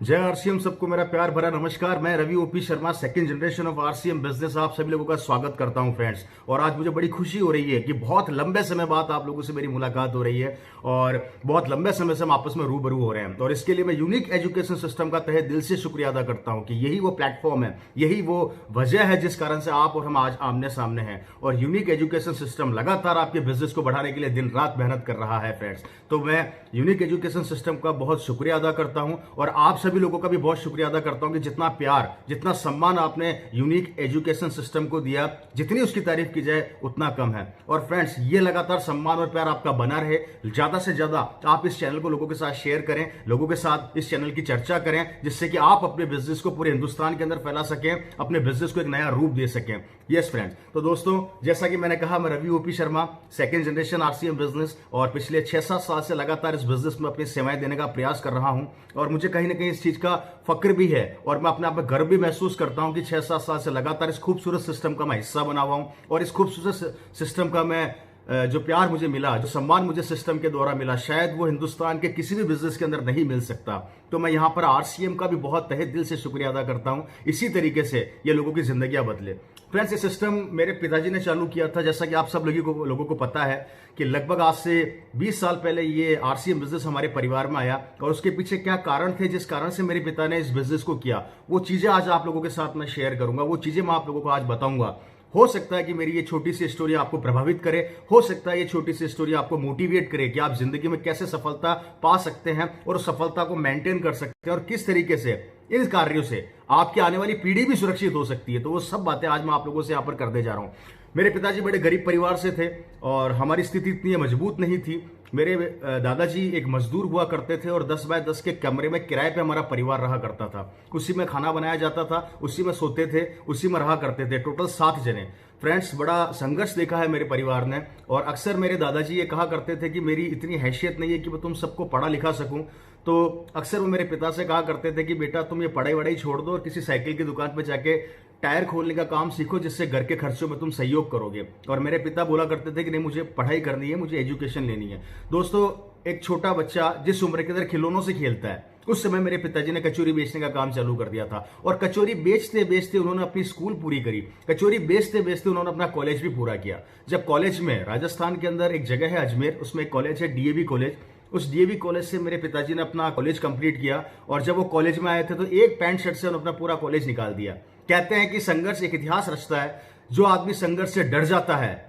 जय आरसीएम। सबको मेरा प्यार भरा नमस्कार। मैं Ravi OP Sharma, second generation of RCM business, आप सभी लोगों का स्वागत करता हूं फ्रेंड्स। और आज मुझे बड़ी खुशी हो रही है कि बहुत लंबे समय बाद आप लोगों से मेरी मुलाकात हो रही है और बहुत लंबे समय से हम आपस में रूबरू हो रहे हैं। और इसके लिए मैं यूनिक एजुकेशन सिस्टम का तहे दिल से शुक्रिया अदा करता हूं कि यही वो प्लेटफॉर्म है, यही वो वजह है जिस कारण से आप और हम आज आमने सामने हैं। और यूनिक एजुकेशन सिस्टम लगातार आपके बिजनेस को बढ़ाने के लिए दिन रात मेहनत कर रहा है फ्रेंड्स। तो मैं यूनिक एजुकेशन सिस्टम का बहुत शुक्रिया अदा करता हूं और आप सभी लोगों का भी बहुत शुक्रिया अदा करता हूं कि जितना प्यार, जितना सम्मान आपने यूनिक एजुकेशन सिस्टम को दिया, जितनी उसकी तारीफ की जाए उतना कम है। और फ्रेंड्स, ये लगातार सम्मान और प्यार आपका बना रहे। ज्यादा से ज्यादा आप इस चैनल को लोगों के साथ शेयर करें, लोगों के साथ इस चैनल की चर्चा करें, जिससे कि आप अपने बिजनेस को पूरे हिंदुस्तान के अंदर फैला सकें, अपने बिजनेस को एक नया रूप दे सकें। यस फ्रेंड्स, तो दोस्तों, जैसा कि मैंने कहा, मैं Ravi OP Sharma, second generation RCM business, और पिछले 6-7 साल से लगातार इस बिजनेस में अपनी सेवाएं देने का प्रयास कर रहा हूं। और मुझे कहीं ना कहीं इस चीज का फक्र भी है और मैं अपने आप में गर्व भी महसूस करता हूं कि 6-7 साल से लगातार इस खूबसूरत सिस्टम का मैं हिस्सा बना हुआ हूं। और इस खूबसूरत सिस्टम का मैं जो प्यार मुझे मिला, जो सम्मान मुझे सिस्टम के द्वारा मिला, शायद वो हिंदुस्तान के किसी भी बिजनेस के अंदर नहीं मिल सकता। तो मैं यहां पर आरसीएम का भी बहुत तहे दिल से शुक्रिया अदा करता हूं। इसी तरीके से ये लोगों की जिंदगियां बदले। फ्रेंड्स, ये सिस्टम मेरे पिताजी ने चालू किया था। जैसा कि आप सब लोगों को पता है कि लगभग आज से 20 साल पहले ये आरसीएम बिजनेस हमारे परिवार में आया। और उसके पीछे क्या कारण थे जिस कारण से मेरे पिता ने इस बिजनेस को किया, वो चीजें आज आप लोगों के साथ मैं शेयर करूंगा, वो चीजें मैं आप लोगों को आज बताऊंगा। हो सकता है कि मेरी ये छोटी सी स्टोरी आपको प्रभावित करे, हो सकता है ये छोटी सी स्टोरी आपको मोटिवेट करे कि आप जिंदगी में कैसे सफलता पा सकते हैं और उस सफलता को मेंटेन कर सकते हैं और किस तरीके से इन कार्यों से आपकी आने वाली पीढ़ी भी सुरक्षित हो सकती है। तो वो सब बातें आज मैं आप लोगों से यहां पर करने जा रहा हूं। मेरे पिताजी बड़े गरीब परिवार से थे और हमारी स्थिति इतनी मजबूत नहीं थी। मेरे दादाजी एक मजदूर हुआ करते थे और 10 बाय 10 के कमरे में किराए पे हमारा परिवार रहा करता था। उसी में खाना बनाया जाता था, उसी में सोते थे, उसी में रहा करते थे। टोटल 7 जने। फ्रेंड्स, बड़ा संघर्ष देखा है मेरे परिवार ने। और अक्सर मेरे दादाजी ये कहा करते थे कि मेरी इतनी हैसियत नहीं है कि मैं तुम सबको पढ़ा लिखा सकूं। तो अक्सर वो मेरे पिता से कहा करते थे कि बेटा, तुम ये पढ़ाई वढ़ाई छोड़ दो और किसी साइकिल की दुकान पर जाके टायर खोलने का काम सीखो, जिससे घर के खर्चों में तुम सहयोग करोगे। और मेरे पिता बोला करते थे कि नहीं, मुझे पढ़ाई करनी है, मुझे एजुकेशन लेनी है। दोस्तों, एक छोटा बच्चा जिस उम्र के अंदर खिलौनों से खेलता है, उस समय मेरे पिताजी ने कचौरी बेचने का काम चालू कर दिया था। और कचौरी बेचते बेचते उन्होंने अपनी स्कूल पूरी करी, कचौरी बेचते बेचते उन्होंने अपना कॉलेज भी पूरा किया। जब कॉलेज में, राजस्थान के अंदर एक जगह है अजमेर, उसमें एक कॉलेज है डीएवी कॉलेज। उस डीएवी कॉलेज से मेरे पिताजी ने अपना कॉलेज कंप्लीट किया। और जब वो कॉलेज में आए थे तो एक पैंट शर्ट से उन्होंने अपना पूरा कॉलेज निकाल दिया। कहते हैं कि संघर्ष एक इतिहास रचता है। जो आदमी संघर्ष से डर जाता है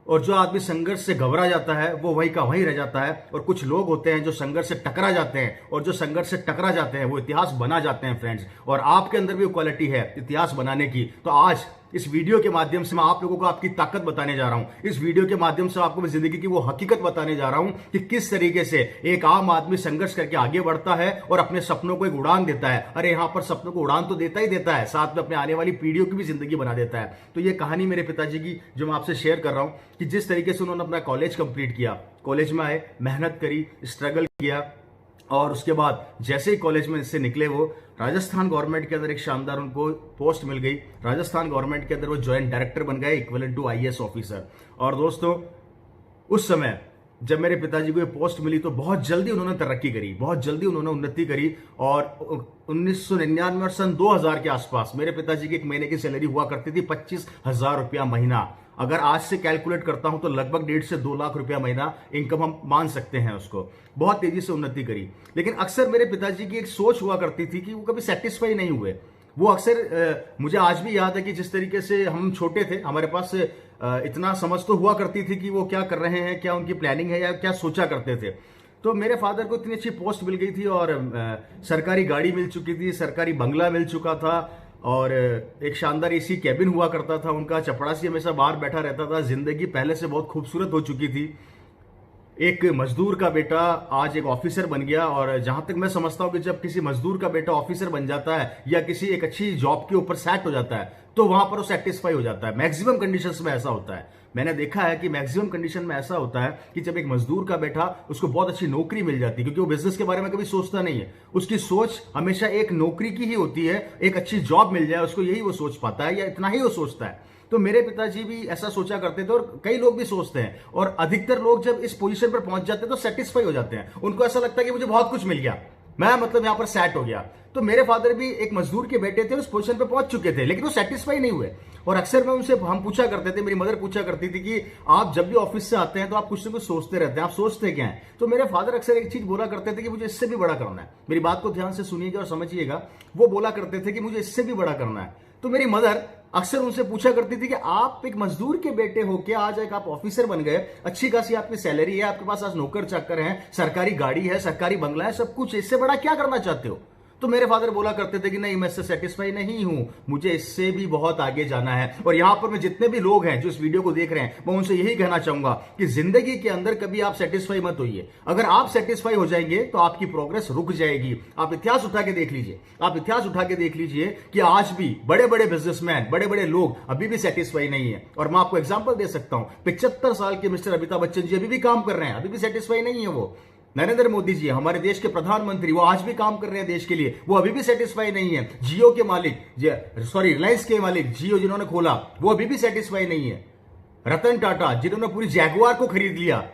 और जो आदमी संघर्ष से घबरा जाता है, वो वहीं का वहीं रह जाता है। और कुछ लोग होते हैं जो संघर्ष से टकरा जाते हैं, और जो संघर्ष से टकरा जाते हैं वो इतिहास बना जाते हैं फ्रेंड्स। और आपके अंदर भी वो क्वालिटी है इतिहास बनाने की। तो आज इस वीडियो के माध्यम से मैं आप लोगों को आपकी ताकत बताने जा रहा हूं। इस वीडियो के माध्यम से आपको मैं जिंदगी की वो हकीकत बताने जा रहा हूं कि किस तरीके से एक आम आदमी संघर्ष करके आगे बढ़ता है और अपने सपनों को एक उड़ान देता है। अरे यहां पर सपनों को उड़ान तो देता ही देता है, साथ में अपने आने वाली पीढ़ियों की भी जिंदगी बना देता है। तो ये कहानी मेरे पिताजी की जो मैं आपसे शेयर कर रहा हूं कि जिस तरीके से उन्होंने अपना कॉलेज कंप्लीट किया, कॉलेज में आए, मेहनत करी, स्ट्रगल किया, और उसके बाद जैसे ही कॉलेज में से निकले, वो राजस्थान गवर्नमेंट के अंदर एक शानदार उनको पोस्ट मिल गई। राजस्थान गवर्नमेंट के अंदर वो जॉइंट डायरेक्टर बन गए, इक्विवेलेंट टू आईएएस ऑफिसर। और दोस्तों, उस समय जब मेरे पिताजी को ये पोस्ट मिली तो बहुत जल्दी उन्होंने तरक्की करी, बहुत जल्दी उन्होंने उन्नति करी। और 1999 और सन 2000 के आसपास मेरे पिताजी की एक महीने की सैलरी हुआ करती थी 25,000 रुपया महीना। अगर आज से कैलकुलेट करता हूं तो लगभग 1.5 से 2 लाख रुपया महीना इनकम हम मान सकते हैं उसको। बहुत तेजी से उन्नति करी। लेकिन अक्सर मेरे पिताजी की एक सोच हुआ करती थी कि वो कभी सेटिस्फाई नहीं हुए। वो अक्सर, मुझे आज भी याद है कि जिस तरीके से हम छोटे थे, हमारे पास इतना समझ तो हुआ करती थी कि वो क्या कर रहे हैं, क्या उनकी प्लानिंग है या क्या सोचा करते थे। तो मेरे फादर को इतनी अच्छी पोस्ट मिल गई थी और सरकारी गाड़ी मिल चुकी थी, सरकारी बंगला मिल चुका था, और एक शानदार एसी कैबिन हुआ करता था उनका। चपड़ासी हमेशा बाहर बैठा रहता था। जिंदगी पहले से बहुत खूबसूरत हो चुकी थी। एक मजदूर का बेटा आज एक ऑफिसर बन गया। और जहां तक मैं समझता हूं कि जब किसी मजदूर का बेटा ऑफिसर बन जाता है या किसी एक अच्छी जॉब के ऊपर सेट हो जाता है, तो वहां पर वो सेटिस्फाई हो जाता है। मैक्सिमम कंडीशंस में ऐसा होता है। मैंने देखा है कि मैक्सिमम कंडीशन में ऐसा होता है कि जब एक मजदूर का बेटा, उसको बहुत अच्छी नौकरी मिल जाती है, क्योंकि वो बिजनेस के बारे में कभी सोचता नहीं है। उसकी सोच हमेशा एक नौकरी की ही होती है, एक अच्छी जॉब मिल जाए उसको, यही वो सोच पाता है, या इतना ही वो सोचता है। तो मेरे पिताजी भी ऐसा सोचा करते थे और कई लोग भी सोचते हैं। और अधिकतर लोग जब इस पोजीशन पर पहुंच जाते हैं तो सेटिस्फाई हो जाते हैं। उनको ऐसा लगता है कि मुझे बहुत कुछ मिल गया, मैं मतलब यहां पर सेट हो गया। तो मेरे फादर भी एक मजदूर के बेटे थे, उस पोजीशन पे पहुंच चुके थे, लेकिन वो सेटिस्फाई नहीं हुए। और अक्सर मैं उनसे हम पूछा करते थे, मेरी मदर पूछा करती थी कि आप जब भी ऑफिस से आते हैं तो आप कुछ ना कुछ सोचते रहते हैं, आप सोचते क्या हैं? तो मेरे फादर अक्सर एक चीज बोला करते थे कि मुझे इससे भी बड़ा करना है। मेरी बात को ध्यान से सुनिएगा और समझिएगा। वो बोला करते थे कि मुझे इससे भी बड़ा करना है। तो मेरी मदर अक्सर उनसे पूछा करती थी कि आप एक मजदूर के बेटे होके आज एक आप ऑफिसर बन गए, अच्छी खासी आपकी सैलरी है, आपके पास आज नौकर चाकर है, सरकारी गाड़ी है, सरकारी बंगला है, सब कुछ, इससे बड़ा क्या करना चाहते हो? तो मेरे फादर बोला करते थे कि नहीं, मैं इससे सेटिस्फाई नहीं हूं, मुझे इससे भी बहुत आगे जाना है। और यहां पर मैं जितने भी लोग हैं जो इस वीडियो को देख रहे हैं, मैं उनसे यही कहना चाहूंगा कि जिंदगी के अंदर कभी आप सेटिस्फाई मत होइए। अगर आप सेटिस्फाई हो जाएंगे तो आपकी प्रोग्रेस रुक जाएगी। आप इतिहास उठा के देख लीजिए, आप इतिहास उठा के देख लीजिए कि आज भी बड़े बड़े बिजनेसमैन, बड़े बड़े लोग अभी भी सेटिस्फाई नहीं है। और मैं आपको एग्जाम्पल दे सकता हूं, 75 साल के मिस्टर अमिताभ बच्चन जी अभी भी काम कर रहे हैं, अभी भी सेटिस्फाई नहीं है वो। नरेंद्र मोदी जी, हमारे देश के प्रधानमंत्री, वो आज भी काम कर रहे हैं देश के लिए, वो अभी भी सेटिस्फाई नहीं है। जियो के मालिक, रिलायंस के मालिक, जियो जिन्होंने खोला, वो अभी भी सेटिस्फाई नहीं है। रतन टाटा जिन्होंने पूरी जैगुआर को खरीद लिया,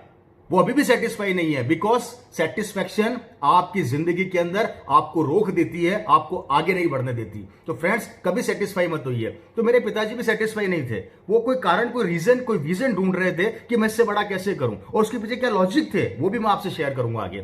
वो अभी भी सेटिस्फाई नहीं है। बिकॉज सेटिस्फैक्शन आपकी जिंदगी के अंदर आपको रोक देती है, आपको आगे नहीं बढ़ने देती। तो फ्रेंड्स, कभी सेटिस्फाई मत होइए। तो मेरे पिताजी भी सेटिस्फाई नहीं थे, वो कोई कारण, कोई रीजन, कोई विजन ढूंढ रहे थे कि मैं इससे बड़ा कैसे करूं, और उसके पीछे क्या लॉजिक थे वो भी मैं आपसे शेयर करूंगा आगे।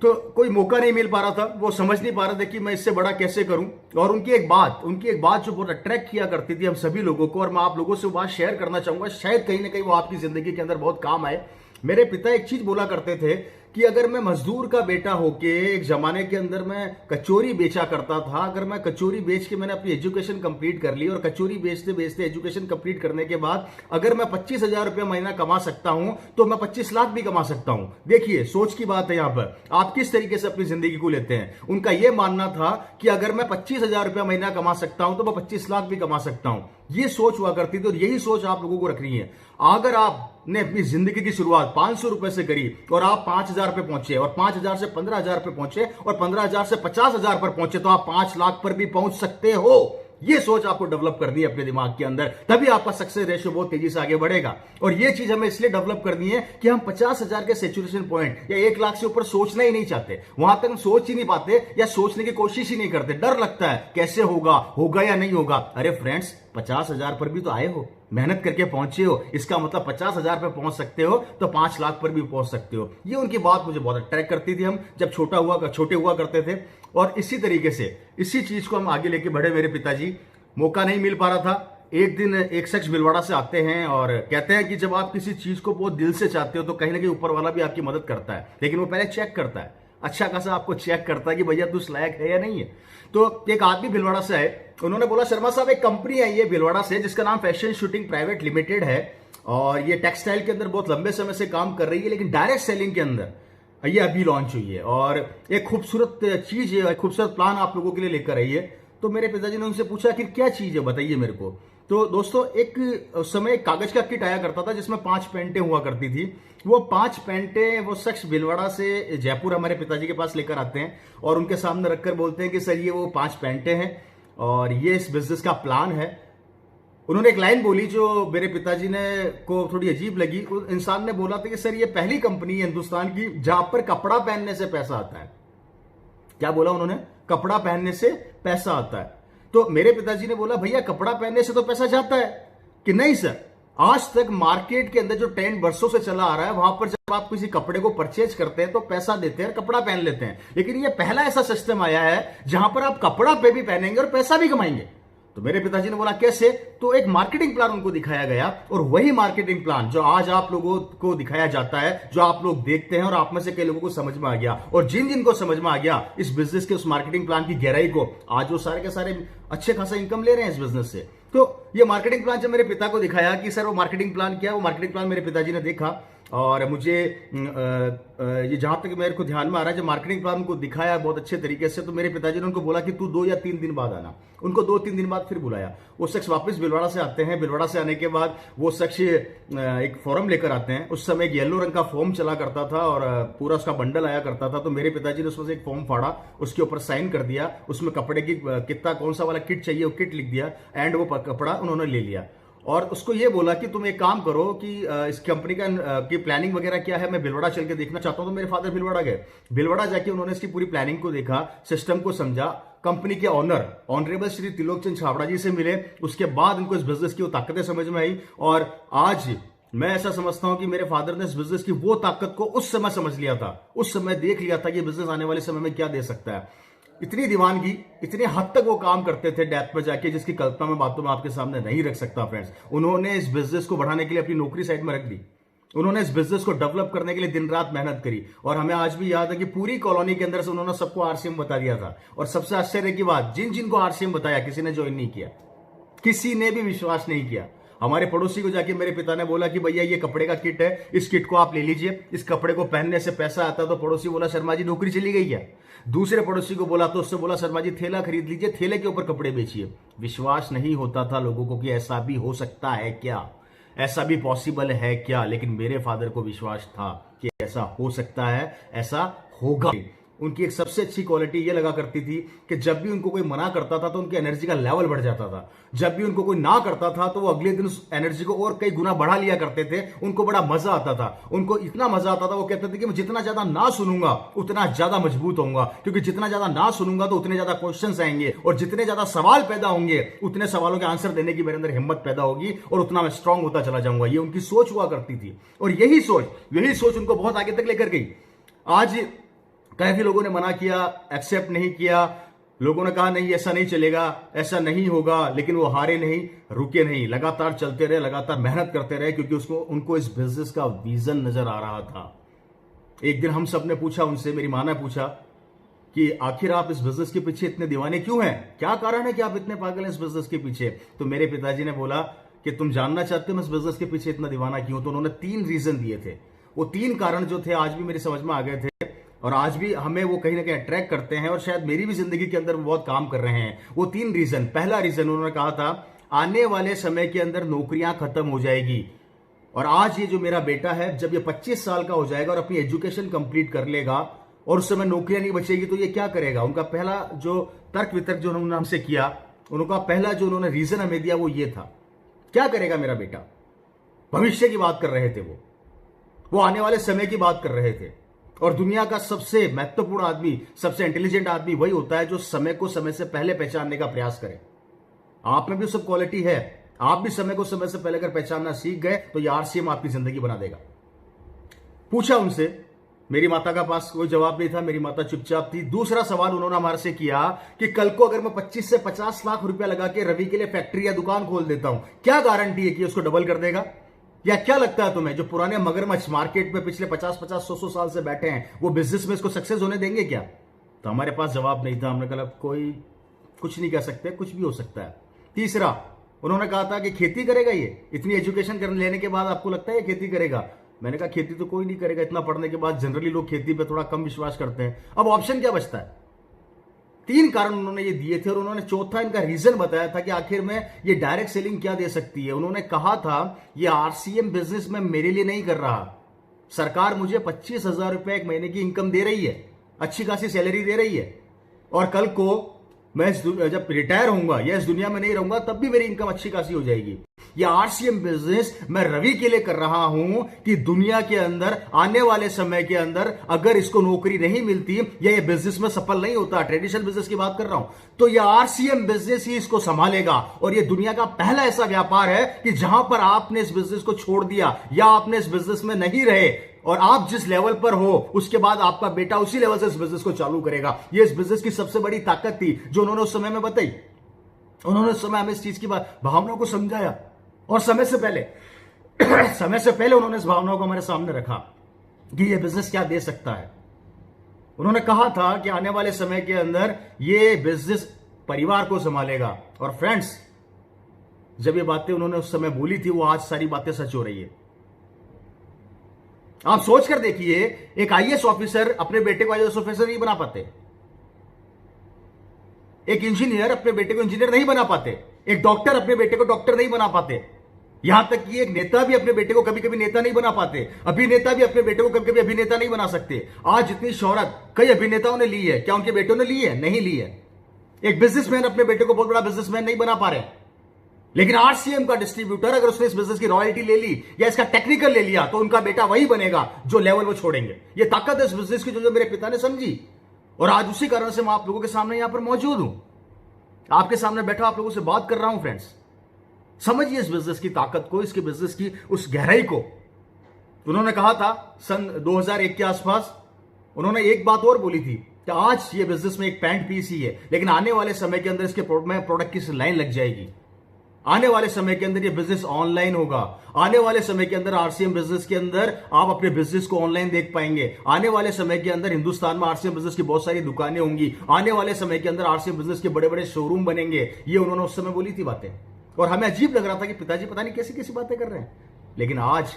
तो कोई मौका नहीं मिल पा रहा था, वो समझ नहीं पा रहे थे कि मैं इससे बड़ा कैसे करूं। और उनकी एक बात जो बहुत अट्रैक्ट किया करती थी हम सभी लोगों को, और मैं आप लोगों से वो बात शेयर करना चाहूंगा, शायद कहीं ना कहीं वो आपकी जिंदगी के अंदर बहुत काम आए। मेरे पिता एक चीज बोला करते थे कि अगर मैं मजदूर का बेटा होके एक जमाने के अंदर मैं कचौरी बेचा करता था, अगर मैं कचौरी बेच के मैंने अपनी एजुकेशन कंप्लीट कर ली, और कचौरी बेचते बेचते एजुकेशन कंप्लीट करने के बाद अगर मैं 25,000 रुपया महीना कमा सकता हूं तो मैं 25 लाख भी कमा सकता हूं। देखिए, सोच की बात है यहां पर, आप किस तरीके से अपनी जिंदगी को लेते हैं। उनका यह मानना था कि अगर मैं 25,000 रुपया महीना कमा सकता हूं तो मैं 25 लाख भी कमा सकता हूं। ये सोच हुआ करती थी, और यही सोच आप लोगों को रखनी है। अगर आपने अपनी जिंदगी की शुरुआत 500 रुपए से करी और आप 5,000 पे पहुंचे, और 5,000 से 15,000 पे पहुंचे, और 15,000 से 50,000 पर पहुंचे, तो आप 5 लाख पर भी पहुंच सकते हो। ये सोच आपको डेवलप करनी है अपने दिमाग के अंदर, तभी आपका सक्सेस रेशियो बहुत तेजी से आगे बढ़ेगा। और ये चीज हमें इसलिए डेवलप करनी है कि हम 50,000 के सैचुरेशन पॉइंट या 1 लाख से ऊपर सोचना ही नहीं चाहते, वहां तक हम सोच ही नहीं पाते, या सोचने की कोशिश ही नहीं करते। डर लगता है कैसे होगा या नहीं होगा। अरे फ्रेंड्स, 50,000 पर भी तो आए हो, मेहनत करके पहुंचे हो, इसका मतलब 50,000 पे पहुंच सकते हो तो 5 लाख पर भी पहुंच सकते हो। ये उनकी बात मुझे बहुत अट्रैक्ट करती थी, हम जब छोटे हुआ करते थे। और इसी तरीके से इसी चीज को हम आगे लेके बढ़े। मेरे पिताजी, मौका नहीं मिल पा रहा था। एक दिन एक शख्स भिलवाड़ा से आते हैं और कहते हैं कि जब आप किसी चीज को बहुत दिल से चाहते हो तो कहीं ना कहीं ऊपर वाला भी आपकी मदद करता है, लेकिन वो पहले चेक करता है, अच्छा खासा आपको चेक करता है कि भैया तू उस लायक है या नहीं है। तो एक आदमी भिलवाड़ा से आए, उन्होंने बोला, शर्मा साहब, एक कंपनी है ये भिलवाड़ा से जिसका नाम फैशन शूटिंग प्राइवेट लिमिटेड है, और ये टेक्सटाइल के अंदर बहुत लंबे समय से काम कर रही है, लेकिन डायरेक्ट सेलिंग के अंदर ये अभी लॉन्च हुई है, और एक खूबसूरत चीज है, एक खूबसूरत प्लान आप लोगों के लिए लेकर आई है। तो मेरे पिताजी ने उनसे पूछा कि क्या चीज है, बताइए मेरे को। तो दोस्तों, एक उस समय एक कागज का किट आया करता था जिसमें 5 पेंटें हुआ करती थी। वो 5 पेंटें वो शख्स भिलवाड़ा से जयपुर हमारे पिताजी के पास लेकर आते हैं, और उनके सामने रखकर बोलते हैं कि सर, ये वो 5 पेंटें हैं और ये इस बिजनेस का प्लान है। उन्होंने एक लाइन बोली जो मेरे पिताजी ने को थोड़ी अजीब लगी। उस इंसान ने बोला था कि सर, ये पहली कंपनी है हिंदुस्तान की जहां पर कपड़ा पहनने से पैसा आता है। क्या बोला उन्होंने? कपड़ा पहनने से पैसा आता है। तो मेरे पिताजी ने बोला, भैया कपड़ा पहनने से तो पैसा जाता है कि नहीं सर? आज तक मार्केट के अंदर जो ट्रेंड वर्षों से चला आ रहा है, वहां पर जब आप किसी कपड़े को परचेज करते हैं तो पैसा देते हैं, कपड़ा पहन लेते हैं, लेकिन ये पहला ऐसा सिस्टम आया है जहां पर आप कपड़ा पे भी पहनेंगे और पैसा भी कमाएंगे। तो मेरे पिताजी ने बोला, कैसे? तो एक मार्केटिंग प्लान उनको दिखाया गया, और वही मार्केटिंग प्लान जो आज आप लोगों को दिखाया जाता है, जो आप लोग देखते हैं, और आप में से कई लोगों को समझ में आ गया, और जिन जिन को समझ में आ गया इस बिजनेस के, उस मार्केटिंग प्लान की गहराई को, आज वो सारे के सारे अच्छे खासा इनकम ले रहे हैं इस बिजनेस से। तो ये मार्केटिंग प्लान जब मेरे पिता को दिखाया कि सर वो मार्केटिंग प्लान क्या है, वो मार्केटिंग प्लान मेरे पिताजी ने देखा, और मुझे ये जहां तक मेरे को ध्यान में आ रहा है, जब मार्केटिंग प्लान उनको दिखाया बहुत अच्छे तरीके से, तो मेरे पिताजी ने उनको बोला कि तू 2 या 3 दिन बाद आना। उनको 2-3 दिन बाद फिर बुलाया। वो शख्स वापस भिलवाड़ा से आते हैं। भिलवाड़ा से आने के बाद वो शख्स एक फॉर्म लेकर आते हैं। उस समय एक येलो रंग का फॉर्म चला करता था और पूरा उसका बंडल आया करता था। तो मेरे पिताजी ने उसमें से एक फॉर्म फाड़ा, उसके ऊपर साइन कर दिया, उसमें कपड़े की कितना कौन सा वाला किट चाहिए वो किट लिख दिया, एंड वो कपड़ा उन्होंने ले लिया। और उसको ये बोला कि तुम एक काम करो कि इस कंपनी का की प्लानिंग वगैरह क्या है, मैं भिलवाड़ा चल के देखना चाहता हूं। तो मेरे फादर भिलवाड़ा गए। भिलवाड़ा जाके उन्होंने इसकी पूरी प्लानिंग को देखा, सिस्टम को समझा, कंपनी के ऑनर ऑनरेबल श्री त्रिलोक चंद छाबड़ा जी से मिले। उसके बाद इनको इस बिजनेस की वो ताकतें समझ में आई, और आज मैं ऐसा समझता हूं कि मेरे फादर ने इस बिजनेस की वो ताकत को उस समय समझ लिया था, उस समय देख लिया था कि बिजनेस आने वाले समय में क्या दे सकता है। इतनी दीवानगी, इतने हद तक वो काम करते थे डेथ पे जाके, जिसकी कल्पना मैं बातों में आपके सामने नहीं रख सकता फ्रेंड्स। उन्होंने इस बिजनेस को बढ़ाने के लिए अपनी नौकरी साइड में रख दी, उन्होंने इस बिजनेस को डेवलप करने के लिए दिन रात मेहनत करी, और हमें आज भी याद है कि पूरी कॉलोनी के अंदर से उन्होंने सबको आरसीएम बता दिया था। और सबसे आश्चर्य की बात, जिन जिनको आरसीएम बताया किसी ने ज्वाइन नहीं किया, किसी ने भी विश्वास नहीं किया। हमारे पड़ोसी को जाके मेरे पिता ने बोला कि भैया ये कपड़े का किट है, इस किट को आप ले लीजिए, इस कपड़े को पहनने से पैसा आता है। तो पड़ोसी बोला शर्मा जी नौकरी चली गई है। दूसरे पड़ोसी को बोला तो उससे बोला शर्मा जी थैला खरीद लीजिए, थैले के ऊपर कपड़े बेचिए। विश्वास नहीं होता था लोगों को कि ऐसा भी हो सकता है क्या, ऐसा भी पॉसिबल है क्या। लेकिन मेरे फादर को विश्वास था कि ऐसा हो सकता है, ऐसा होगा। उनकी एक सबसे अच्छी क्वालिटी ये लगा करती थी कि जब भी उनको कोई मना करता था तो उनकी एनर्जी का लेवल बढ़ जाता था। जब भी उनको कोई ना करता था तो वो अगले दिन उस एनर्जी को और कई गुना बढ़ा लिया करते थे। उनको बड़ा मजा आता था, उनको इतना मजा आता था, वो कहते थे कि मैं जितना ज्यादा ना सुनूंगा उतना ज्यादा मजबूत होऊंगा, क्योंकि जितना ज्यादा ना सुनूंगा तो उतने ज्यादा क्वेश्चंस आएंगे, और जितने ज्यादा सवाल पैदा होंगे उतने सवालों के आंसर देने की मेरे अंदर हिम्मत पैदा होगी, और उतना मैं स्ट्रांग होता चला जाऊंगा। ये उनकी सोच हुआ करती थी, और यही सोच उनको बहुत आगे तक लेकर गई। आज काफी लोगों ने मना किया, एक्सेप्ट नहीं किया, लोगों ने कहा नहीं ऐसा नहीं चलेगा, ऐसा नहीं होगा, लेकिन वो हारे नहीं, रुके नहीं, लगातार चलते रहे, लगातार मेहनत करते रहे, क्योंकि उनको इस बिजनेस का विजन नजर आ रहा था। एक दिन हम सब ने पूछा उनसे, मेरी मां ने पूछा कि आखिर आप इस बिजनेस के पीछे इतने दीवाने क्यों हैं, क्या कारण है कि आप इतने पागल हैं इस बिजनेस के पीछे। तो मेरे पिताजी ने बोला कि तुम जानना चाहते हो मैं इस बिजनेस के पीछे इतना दीवाना क्यों। तो उन्होंने 3 रीजन दिए थे। वो 3 कारण जो थे आज भी मेरी समझ में आ गए थे, और आज भी हमें वो कहीं ना कहीं अट्रैक्ट करते हैं, और शायद मेरी भी जिंदगी के अंदर बहुत काम कर रहे हैं। वो 3 रीजन, पहला रीजन उन्होंने कहा था आने वाले समय के अंदर नौकरियां खत्म हो जाएगी, और आज ये जो मेरा बेटा है जब ये 25 साल का हो जाएगा और अपनी एजुकेशन कंप्लीट कर लेगा और उस समय नौकरियां नहीं बचेगी तो ये क्या करेगा। उनका पहला जो तर्क वितर्क जो उन्होंने हमसे किया, उनका पहला जो उन्होंने रीजन हमें दिया वो ये था, क्या करेगा मेरा बेटा। भविष्य की बात कर रहे थे वो आने वाले समय की बात कर रहे थे। और दुनिया का सबसे महत्वपूर्ण आदमी, सबसे इंटेलिजेंट आदमी वही होता है जो समय को समय से पहले पहचानने का प्रयास करे। आप में भी सब क्वालिटी है, आप भी समय को समय से पहले अगर पहचानना सीख गए तो ये आरसीएम आपकी जिंदगी बना देगा। पूछा उनसे, मेरी माता का पास कोई जवाब नहीं था, मेरी माता चुपचाप थी। दूसरा सवाल उन्होंने हमारे से किया कि कल को अगर मैं 25 से 50 लाख रुपया लगा के रवि के लिए फैक्ट्री या दुकान खोल देता हूं, क्या गारंटी है कि उसको डबल कर देगा। या क्या लगता है तुम्हें जो पुराने मगरमच्छ मार्केट में पिछले 50-50, 100 साल से बैठे हैं वो बिजनेस में इसको सक्सेस होने देंगे क्या। तो हमारे पास जवाब नहीं था। हमने कहा कोई कुछ नहीं कह सकते, कुछ भी हो सकता है। तीसरा उन्होंने कहा था कि खेती करेगा ये, इतनी एजुकेशन कर लेने के बाद आपको लगता है खेती करेगा। मैंने कहा खेती तो कोई नहीं करेगा, इतना पढ़ने के बाद जनरली लोग खेती पे थोड़ा कम विश्वास करते हैं। अब ऑप्शन क्या बचता है। 3 कारण उन्होंने ये दिए थे, और उन्होंने चौथा इनका रीजन बताया था कि आखिर में ये डायरेक्ट सेलिंग क्या दे सकती है। उन्होंने कहा था ये आरसीएम बिजनेस में मेरे लिए नहीं कर रहा, सरकार मुझे 25,000 रुपए एक महीने की इनकम दे रही है, अच्छी खासी सैलरी दे रही है, और कल को मैं जब रिटायर होऊंगा या इस दुनिया में नहीं रहूंगा तब भी मेरी इनकम अच्छी खासी हो जाएगी। ये आरसीएम बिजनेस मैं रवि के लिए कर रहा हूं कि दुनिया के अंदर आने वाले समय के अंदर अगर इसको नौकरी नहीं मिलती या ये बिजनेस में सफल नहीं होता, ट्रेडिशनल बिजनेस की बात कर रहा हूं, तो ये आरसीएम बिजनेस ही इसको संभालेगा। और ये दुनिया का पहला ऐसा व्यापार है कि जहां पर आपने इस बिजनेस को छोड़ दिया या आपने इस बिजनेस में नहीं रहे और आप जिस लेवल पर हो उसके बाद आपका बेटा उसी लेवल से इस बिजनेस को चालू करेगा। ये इस बिजनेस की सबसे बड़ी ताकत थी जो उन्होंने उस समय में बताई। उन्होंने उस समय हमें इस चीज की भावनाओं को समझाया, और समय से पहले उन्होंने इस भावनाओं को हमारे सामने रखा कि ये बिजनेस क्या दे सकता है। उन्होंने कहा था कि आने वाले समय के अंदर ये बिजनेस परिवार को संभालेगा। और फ्रेंड्स, जब ये बातें उन्होंने उस समय बोली थी वो आज सारी बातें सच हो रही है। आप सोच कर देखिए, एक आईएएस ऑफिसर अपने बेटे को आईएएस ऑफिसर नहीं बना पाते, एक इंजीनियर अपने बेटे को इंजीनियर नहीं बना पाते, एक डॉक्टर अपने बेटे को डॉक्टर नहीं बना पाते, यहां तक कि एक नेता भी अपने बेटे को कभी कभी नेता नहीं बना पाते, अभिनेता भी अपने बेटे को कभी कभी अभिनेता नहीं बना सकते। आज जितनी शोहरत कई अभिनेताओं ने ली है, क्या उनके बेटों ने ली है? नहीं ली है। एक बिजनेसमैन अपने बेटे को बहुत बड़ा बिजनेसमैन नहीं बना पा रहे, लेकिन आरसीएम का डिस्ट्रीब्यूटर अगर उसने इस बिजनेस की रॉयल्टी ले ली या इसका टेक्निकल ले लिया तो उनका बेटा वही बनेगा जो लेवल वो छोड़ेंगे। ये ताकत है इस बिजनेस की जो मेरे पिता ने समझी, और आज उसी कारण से मैं आप लोगों के सामने यहां पर मौजूद हूं, आपके सामने बैठा आप लोगों से बात कर रहा हूं। फ्रेंड्स, समझिए इस बिजनेस की ताकत को, इसके बिजनेस की उस गहराई को। उन्होंने कहा था सन 2001 के आसपास, उन्होंने एक बात और बोली थी कि आज ये बिजनेस में एक पैंट पीस ही है, लेकिन आने वाले समय के अंदर इसके प्रोडक्ट की लाइन लग जाएगी। आने वाले समय के अंदर ये बिजनेस ऑनलाइन होगा। आने वाले समय के अंदर आरसीएम बिजनेस के अंदर आप अपने बिजनेस को ऑनलाइन देख पाएंगे। आने वाले समय के अंदर हिंदुस्तान में आरसीएम बिजनेस की बहुत सारी दुकानें होंगी। आने वाले समय के अंदर आरसीएम बिजनेस के बड़े बड़े शोरूम बनेंगे। ये उन्होंने उस समय बोली थी बातें, और हमें अजीब लग रहा था कि पिताजी पता नहीं कैसी कैसी बातें कर रहे हैं। लेकिन आज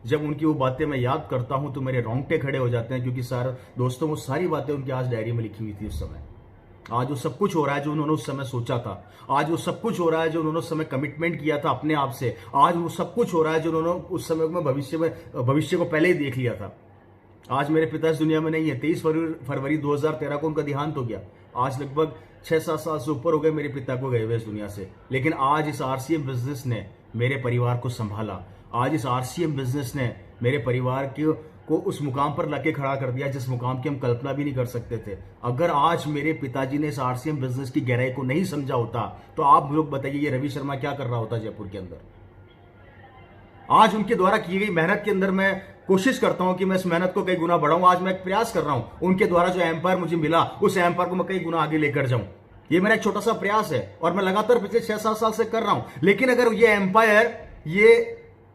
जब उनकी वो बातें मैं याद करता हूं तो मेरे रोंगटे खड़े हो जाते हैं, क्योंकि सर दोस्तों वो सारी बातें उनकी आज डायरी में लिखी हुई थी उस समय। आज वो सब कुछ हो रहा है जो उन्होंने उस समय सोचा था। आज वो सब कुछ हो रहा है जो उन्होंने उस समय कमिटमेंट किया था अपने आप से। आज वो सब कुछ हो रहा है जो उन्होंने उस समय में भविष्य को पहले ही देख लिया था। आज मेरे पिता इस दुनिया में नहीं है। 23 फरवरी 2013 को उनका देहांत हो गया। आज लगभग 6-7 साल से ऊपर हो गए मेरे पिता को गए हुए इस दुनिया से। लेकिन आज इस आरसीएम बिजनेस ने मेरे परिवार को संभाला। आज इस आरसीएम बिजनेस ने मेरे परिवार को उस मुकाम पर लाके खड़ा कर दिया जिस मुकाम की हम कल्पना भी नहीं कर सकते थे। अगर आज मेरे पिताजी ने इस आरसीएम बिजनेस की गहराई को नहीं समझा होता तो आप लोग बताइए ये रवि शर्मा क्या कर रहा होता जयपुर के अंदर। आज उनके द्वारा की गई मेहनत के अंदर मैं कोशिश करता हूं कि मैं इस मेहनत को कई गुना बढ़ाऊं। आज मैं एक प्रयास कर रहा हूं, उनके द्वारा जो एम्पायर मुझे मिला उस एम्पायर को मैं कई गुना आगे लेकर जाऊं। ये मेरा एक छोटा सा प्रयास है और मैं लगातार पिछले 6-7 साल से कर रहा हूं। लेकिन अगर ये एम्पायर, ये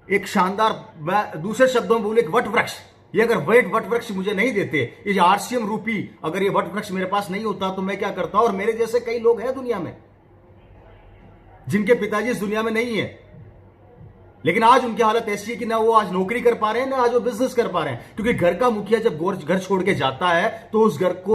एक शानदार, दूसरे शब्दों में बोले एक वट वृक्ष, ये अगर वट वृक्ष मुझे नहीं देते, ये आरसीएम रूपी अगर ये वट वृक्ष मेरे पास नहीं होता तो मैं क्या करता। और मेरे जैसे कई लोग हैं दुनिया में जिनके पिताजी इस दुनिया में नहीं है, लेकिन आज उनकी हालत ऐसी है कि ना वो आज नौकरी कर पा रहे हैं ना आज वो बिजनेस कर पा रहे हैं। क्योंकि घर का मुखिया जब घर छोड़ के जाता है तो उस घर को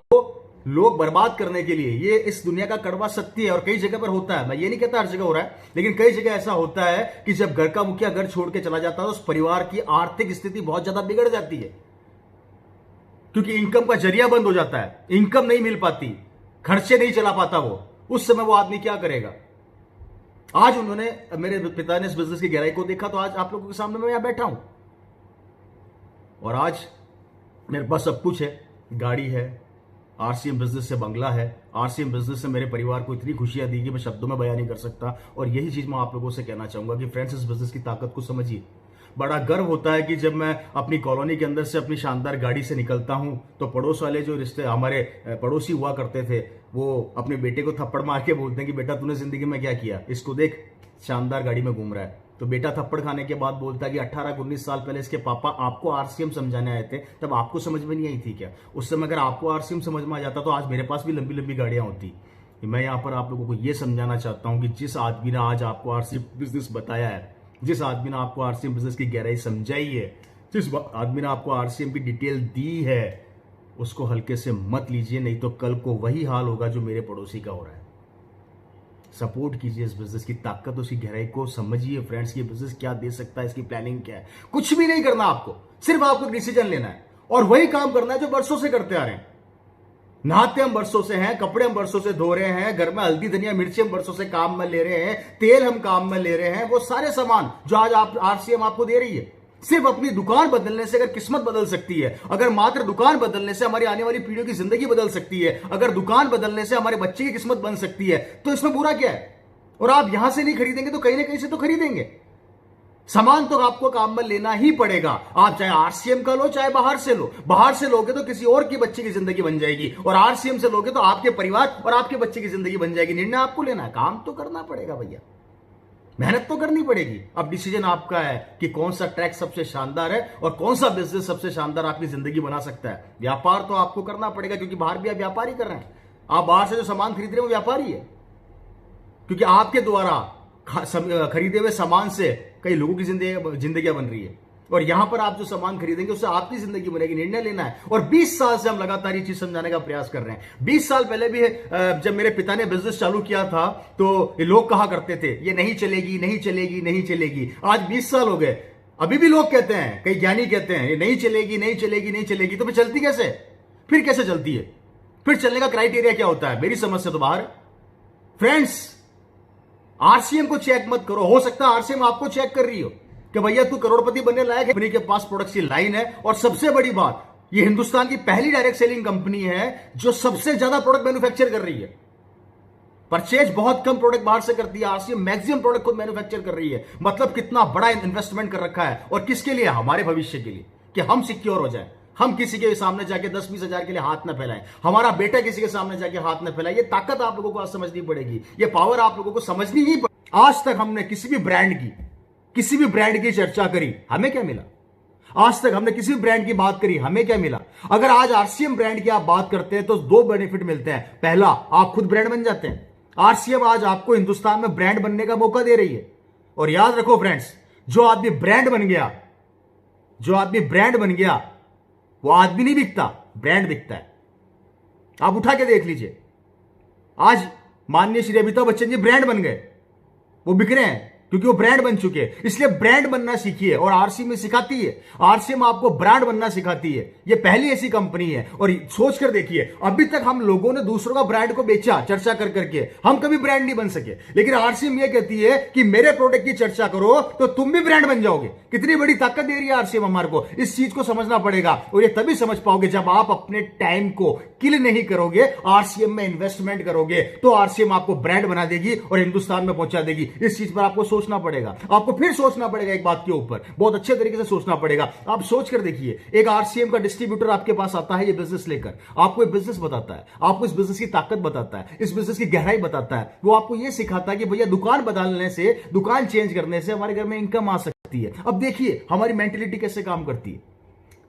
लोग बर्बाद करने के लिए, ये इस दुनिया का कड़वा सत्य है। और कई जगह पर होता है, मैं ये नहीं कहता हर जगह हो रहा है, लेकिन कई जगह ऐसा होता है कि जब घर का मुखिया घर छोड़ के चला जाता है तो उस परिवार की आर्थिक स्थिति बहुत ज्यादा बिगड़ जाती है, क्योंकि इनकम का जरिया बंद हो जाता है, इनकम नहीं मिल पाती, खर्चे नहीं चला पाता वो। उस समय वो आदमी क्या करेगा। आज उन्होंने, मेरे पिता ने इस बिजनेस की गहराई को देखा तो आज आप लोगों के सामने मैं यहां बैठा हूं। और आज मेरे पास सब कुछ है, गाड़ी है, आरसीएम बिजनेस से बंगला है, आरसीएम बिजनेस से मेरे परिवार को इतनी खुशियां दी कि मैं शब्दों में बयान नहीं कर सकता। और यही चीज मैं आप लोगों से कहना चाहूंगा कि फ्रेंड्स, इस बिजनेस की ताकत को समझिए। बड़ा गर्व होता है कि जब मैं अपनी कॉलोनी के अंदर से अपनी शानदार गाड़ी से निकलता हूं तो पड़ोस वाले जो रिश्ते हमारे पड़ोसी हुआ करते थे वो अपने बेटे को थप्पड़ मार के बोलते हैं कि बेटा तूने जिंदगी में क्या किया, इसको देख शानदार गाड़ी में घूम रहा है। तो बेटा थप्पड़ खाने के बाद बोलता है कि 18-19 साल पहले इसके पापा आपको आरसीएम समझाने आए थे, तब आपको समझ में नहीं आई थी क्या? उस समय अगर आपको आरसीएम समझ में आ जाता तो आज मेरे पास भी लंबी लंबी गाड़ियां होती। मैं यहां पर आप लोगों को यह समझाना चाहता हूं कि जिस आदमी ने आज आपको आरसीएम बिजनेस बताया है, जिस आदमी ने आपको आरसीएम बिजनेस की गहराई समझाई है, जिस आदमी ने आपको आरसीएम की डिटेल दी है, उसको हल्के से मत लीजिए, नहीं तो कल को वही हाल होगा जो मेरे पड़ोसी का हो रहा है। सपोर्ट कीजिए इस बिजनेस की ताकत, उसकी गहराई को समझिए फ्रेंड्स कि बिजनेस क्या दे सकता है, इसकी प्लानिंग क्या है। कुछ भी नहीं करना आपको, सिर्फ आपको डिसीजन लेना है और वही काम करना है जो बरसों से करते आ रहे हैं। नहाते हम बरसों से हैं, कपड़े हम बरसों से धो रहे हैं, घर में हल्दी धनिया मिर्ची हम बरसों से काम में ले रहे हैं, तेल हम काम में ले रहे हैं, वो सारे सामान जो आज आप आरसीएम आपको दे रही है। सिर्फ अपनी दुकान बदलने से अगर किस्मत बदल सकती है, अगर मात्र दुकान बदलने से हमारी आने वाली पीढ़ियों की जिंदगी बदल सकती है, अगर दुकान बदलने से हमारे बच्चे की किस्मत बन सकती है, तो इसमें बुरा क्या है। और आप यहां से नहीं खरीदेंगे तो कहीं ना कहीं से तो खरीदेंगे। सामान तो आपको काम में लेना ही पड़ेगा, आप चाहे आरसीएम का लो चाहे बाहर से लो। बाहर से लोगे तो किसी और की बच्चे की जिंदगी बन जाएगी, और आरसीएम से लोगे तो आपके परिवार और आपके बच्चे की जिंदगी बन जाएगी। निर्णय आपको लेना है, काम तो करना पड़ेगा भैया, मेहनत तो करनी पड़ेगी। अब डिसीजन आपका है कि कौन सा ट्रैक सबसे शानदार है और कौन सा बिजनेस सबसे शानदार आपकी जिंदगी बना सकता है। व्यापार तो आपको करना पड़ेगा, क्योंकि बाहर भी आप व्यापार ही कर रहे हैं। आप बाहर से जो सामान खरीद रहे हैं वो व्यापारी है, क्योंकि आपके द्वारा खरीदे हुए सामान से कई लोगों की जिंदगियां बन रही है, और यहां पर आप जो सामान खरीदेंगे उससे आपकी जिंदगी बनेगी। निर्णय लेना है। और 20 साल से हम लगातार ये चीज समझाने का प्रयास कर रहे हैं। 20 साल पहले भी जब मेरे पिता ने बिजनेस चालू किया था तो ये लोग कहा करते थे ये नहीं चलेगी, नहीं चलेगी, नहीं चलेगी। आज 20 साल हो गए, अभी भी लोग कहते हैं, कई ज्ञानी कहते हैं ये नहीं चलेगी, नहीं चलेगी, नहीं चलेगी। तो फिर चलती कैसे? फिर कैसे चलती है? फिर चलने का क्राइटेरिया क्या होता है? मेरी समझ से तो बाहर। फ्रेंड्स, आरसीएम को चेक मत करो। हो सकता है आरसीएम आपको चेक कर रही हो कि भैया तू करोड़पति बनने लायक है, कंपनी के पास प्रोडक्ट की लाइन है। और सबसे बड़ी बात, ये हिंदुस्तान की पहली डायरेक्ट सेलिंग कंपनी है जो सबसे ज्यादा प्रोडक्ट मैन्युफैक्चर कर रही है। परचेज बहुत कम प्रोडक्ट बाहर से करती है, आरसीएम मैक्सिमम प्रोडक्ट खुद मैन्युफैक्चर कर रही है। मतलब कितना बड़ा इन्वेस्टमेंट कर रखा है। और किसके लिए? हमारे भविष्य के लिए, कि हम सिक्योर हो जाए, हम किसी के सामने जाके 10-20 हजार के लिए हाथ न फैलाएं, हमारा बेटा किसी के सामने जाके हाथ न फैलाए। ये ताकत आप लोगों को आज समझनी पड़ेगी, ये पावर आप लोगों को समझनी ही पड़ेगी। आज तक हमने किसी भी ब्रांड की चर्चा करी, हमें क्या मिला? आज तक हमने किसी भी ब्रांड की बात करी, हमें क्या मिला? अगर आज आरसीएम ब्रांड की आप बात करते हैं तो दो बेनिफिट मिलते हैं। पहला, आप खुद ब्रांड बन जाते हैं। आरसीएम आज आपको हिंदुस्तान में ब्रांड बनने का मौका दे रही है। और याद रखो फ्रेंड्स, जो आदमी ब्रांड बन गया वो आदमी नहीं बिकता, ब्रांड बिकता है। आप उठा के देख लीजिए, आज माननीय श्री अमिताभ बच्चन जी ब्रांड बन गए, वो बिक रहे हैं क्योंकि वो ब्रांड बन चुके हैं। इसलिए ब्रांड बनना सीखिए, और आरसीएम में सिखाती है। आरसीएम आपको ब्रांड बनना सिखाती है। ये पहली ऐसी कंपनी है। और सोच कर देखिए, अभी तक हम लोगों ने दूसरों का ब्रांड को बेचा चर्चा कर करके, हम कभी ब्रांड नहीं बन सके। लेकिन आरसीएम ये कहती है कि मेरे प्रोडक्ट की चर्चा करो तो तुम भी ब्रांड बन जाओगे। कितनी बड़ी ताकत दे रही है आरसीएम हमारे को। इस चीज को समझना पड़ेगा, और ये तभी समझ पाओगे जब आप अपने टाइम को किल नहीं करोगे, आरसीएम में इन्वेस्टमेंट करोगे। तो आरसीएम आपको ब्रांड बना देगी और हिंदुस्तान में पहुंचा देगी। इस चीज पर आपको सोचना पड़ेगा। आपको फिर सोचना पड़ेगा एक बात के ऊपर, बहुत अच्छे तरीके से सोचना पड़ेगा। आप सोच कर देखिए, एक आरसीएम का डिस्ट्रीब्यूटर आपके पास आता है, ये बिजनेस लेकर आपको एक बिजनेस बताता है, आपको इस बिजनेस की ताकत बताता है, इस बिजनेस की गहराई बताता है। वो आपको ये सिखाता है कि भैया दुकान बदलने से, दुकान चेंज करने से हमारे घर में इनकम आ सकती है। अब देखिए हमारी मेंटेलिटी कैसे काम करती है।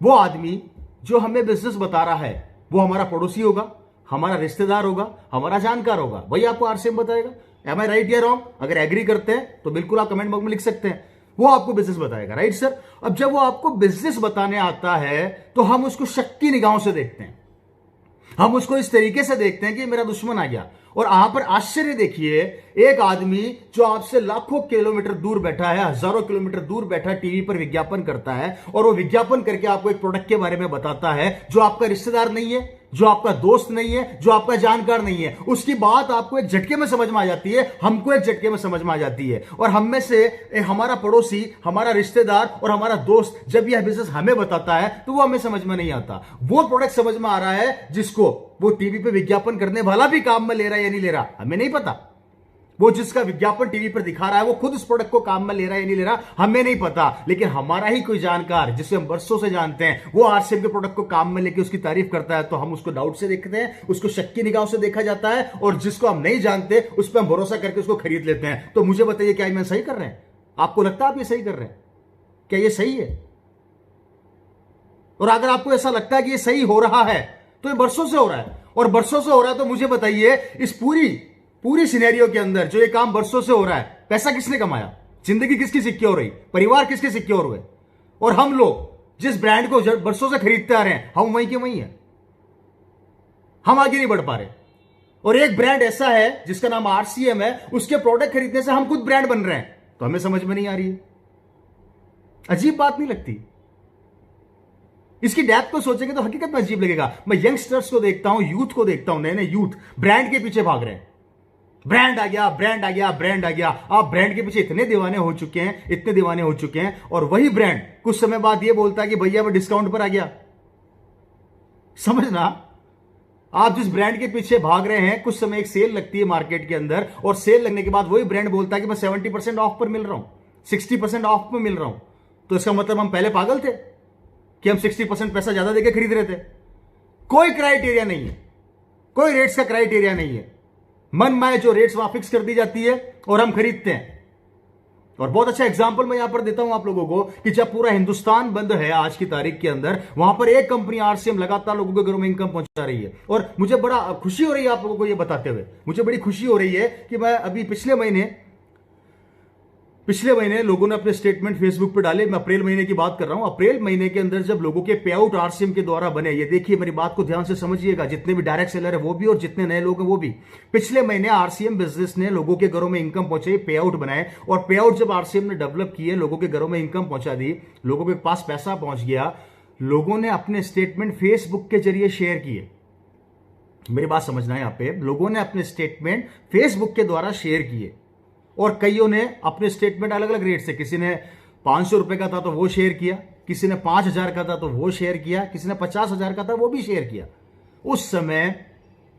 वो आदमी जो हमें बिजनेस बता रहा है वो हमारा पड़ोसी होगा, हमारा रिश्तेदार होगा, हमारा जानकार होगा, वही आपको आरसीएम बताएगा। एम आई राइट या रॉन्ग? अगर एग्री करते हैं तो बिल्कुल आप कमेंट बॉक्स में लिख सकते हैं। वो आपको बिजनेस बताएगा, राइट सर? अब जब वो आपको बिजनेस बताने आता है तो हम उसको शक की निगाहों से देखते हैं, हम उसको इस तरीके से देखते हैं कि मेरा दुश्मन आ गया। और यहां पर आश्चर्य देखिए, एक आदमी जो आपसे लाखों किलोमीटर दूर बैठा है, हजारों किलोमीटर दूर बैठा टीवी पर विज्ञापन करता है, और वो विज्ञापन करके आपको एक प्रोडक्ट के बारे में बताता है जो आपका रिश्तेदार नहीं है, जो आपका दोस्त नहीं है, जो आपका जानकार नहीं है। उसकी बात आपको एक झटके में समझ में आ जाती है, हमको एक झटके में समझ में आ जाती है। और हम में से हमारा पड़ोसी, हमारा रिश्तेदार और हमारा दोस्त जब यह बिजनेस हमें बताता है तो वो हमें समझ में नहीं आता। वो प्रोडक्ट समझ में आ रहा है जिसको वो टीवी पे विज्ञापन करने वाला भी काम में ले रहा है या नहीं ले रहा, हमें नहीं पता। वो जिसका विज्ञापन टीवी पर दिखा रहा है वो खुद उस प्रोडक्ट को काम में ले रहा है या नहीं ले रहा, हमें नहीं पता। लेकिन हमारा ही कोई जानकार जिसे हम वर्षों से जानते हैं, वो आरसीएम के प्रोडक्ट को काम में लेके उसकी तारीफ करता है, तो हम उसको डाउट से देखते हैं, उसको शक की निगाहों से देखा जाता है। और जिसको हम नहीं जानते उस पर हम भरोसा करके उसको खरीद लेते हैं। तो मुझे बताइए, क्या मैं सही कर रहे हैं? आपको लगता है आप ये सही कर रहे हैं? क्या ये सही है? और अगर आपको ऐसा लगता है कि ये सही हो रहा है तो ये बरसों से हो रहा है, और बरसों से हो रहा है तो मुझे बताइए, इस पूरी सिनेरियो के अंदर जो ये काम बरसों से हो रहा है, पैसा किसने कमाया? जिंदगी किसकी सिक्योर रही? परिवार किसके सिक्योर हुए? और हम लोग जिस ब्रांड को बरसों से खरीदते आ रहे हैं, हम वहीं के वहीं हैं, हम आगे नहीं बढ़ पा रहे। और एक ब्रांड ऐसा है जिसका नाम आरसीएम है, उसके प्रोडक्ट खरीदने से हम खुद ब्रांड बन रहे हैं, तो हमें समझ में नहीं आ रही है। अजीब बात नहीं लगती? इसकी डेप्थ को सोचेंगे तो हकीकत में अजीब लगेगा। मैं यंगस्टर्स को देखता हूं, यूथ को देखता हूं, नए नए यूथ ब्रांड के पीछे भाग रहे हैं। ब्रांड आ गया, ब्रांड आ गया, ब्रांड आ गया। आप ब्रांड के पीछे इतने दीवाने हो चुके हैं, इतने दीवाने हो चुके हैं, और वही ब्रांड कुछ समय बाद ये बोलता है कि भैया वो डिस्काउंट पर आ गया। समझना, आप जिस ब्रांड के पीछे भाग रहे हैं, कुछ समय एक सेल लगती है मार्केट के अंदर, और सेल लगने के बाद वही ब्रांड बोलता है कि मैं 70% ऑफ पर मिल रहा हूं, 60% ऑफ पर मिल रहा हूं। तो इसका मतलब हम पहले पागल थे कि हम 60% पैसा ज्यादा देकर खरीद रहे थे। कोई क्राइटेरिया नहीं है, कोई रेट्स का क्राइटेरिया नहीं है। मन माए जो रेट्स वहां फिक्स कर दी जाती है और हम खरीदते हैं। और बहुत अच्छा एग्जांपल मैं यहां पर देता हूं आप लोगों को कि जब पूरा हिंदुस्तान बंद है आज की तारीख के अंदर, वहां पर एक कंपनी आरसीएम लगातार लोगों के घरों में इनकम पहुंचा रही है। और मुझे बड़ा खुशी हो रही है आप लोगों को यह बताते हुए, मुझे बड़ी खुशी हो रही है कि मैं अभी पिछले महीने लोगों ने अपने स्टेटमेंट फेसबुक पे डाले। मैं अप्रैल महीने की बात कर रहा हूं। अप्रैल महीने के अंदर जब लोगों के पे आउट आरसीएम के द्वारा बने, ये देखिए मेरी बात को ध्यान से समझिएगा, जितने भी डायरेक्ट सेलर है वो भी और जितने नए लोग हैं वो भी, पिछले महीने आरसीएम बिजनेस ने लोगों के घरों में इनकम पहुंचाई, पे आउट बनाए। और पे आउट जब आरसीएम ने डेवलप किए, लोगों के घरों में इनकम पहुंचा दी, लोगों के पास पैसा पहुंच गया, लोगों ने अपने स्टेटमेंट फेसबुक के जरिए शेयर किए। मेरी बात समझना है यहां पे, लोगों ने अपने स्टेटमेंट फेसबुक के द्वारा शेयर किए और कईयों ने अपने स्टेटमेंट अलग अलग रेट से, किसी ने 500 रुपए का था तो वो शेयर किया, किसी ने 5,000 का था तो वो शेयर किया, किसी ने 50,000 का था वो भी शेयर किया। उस समय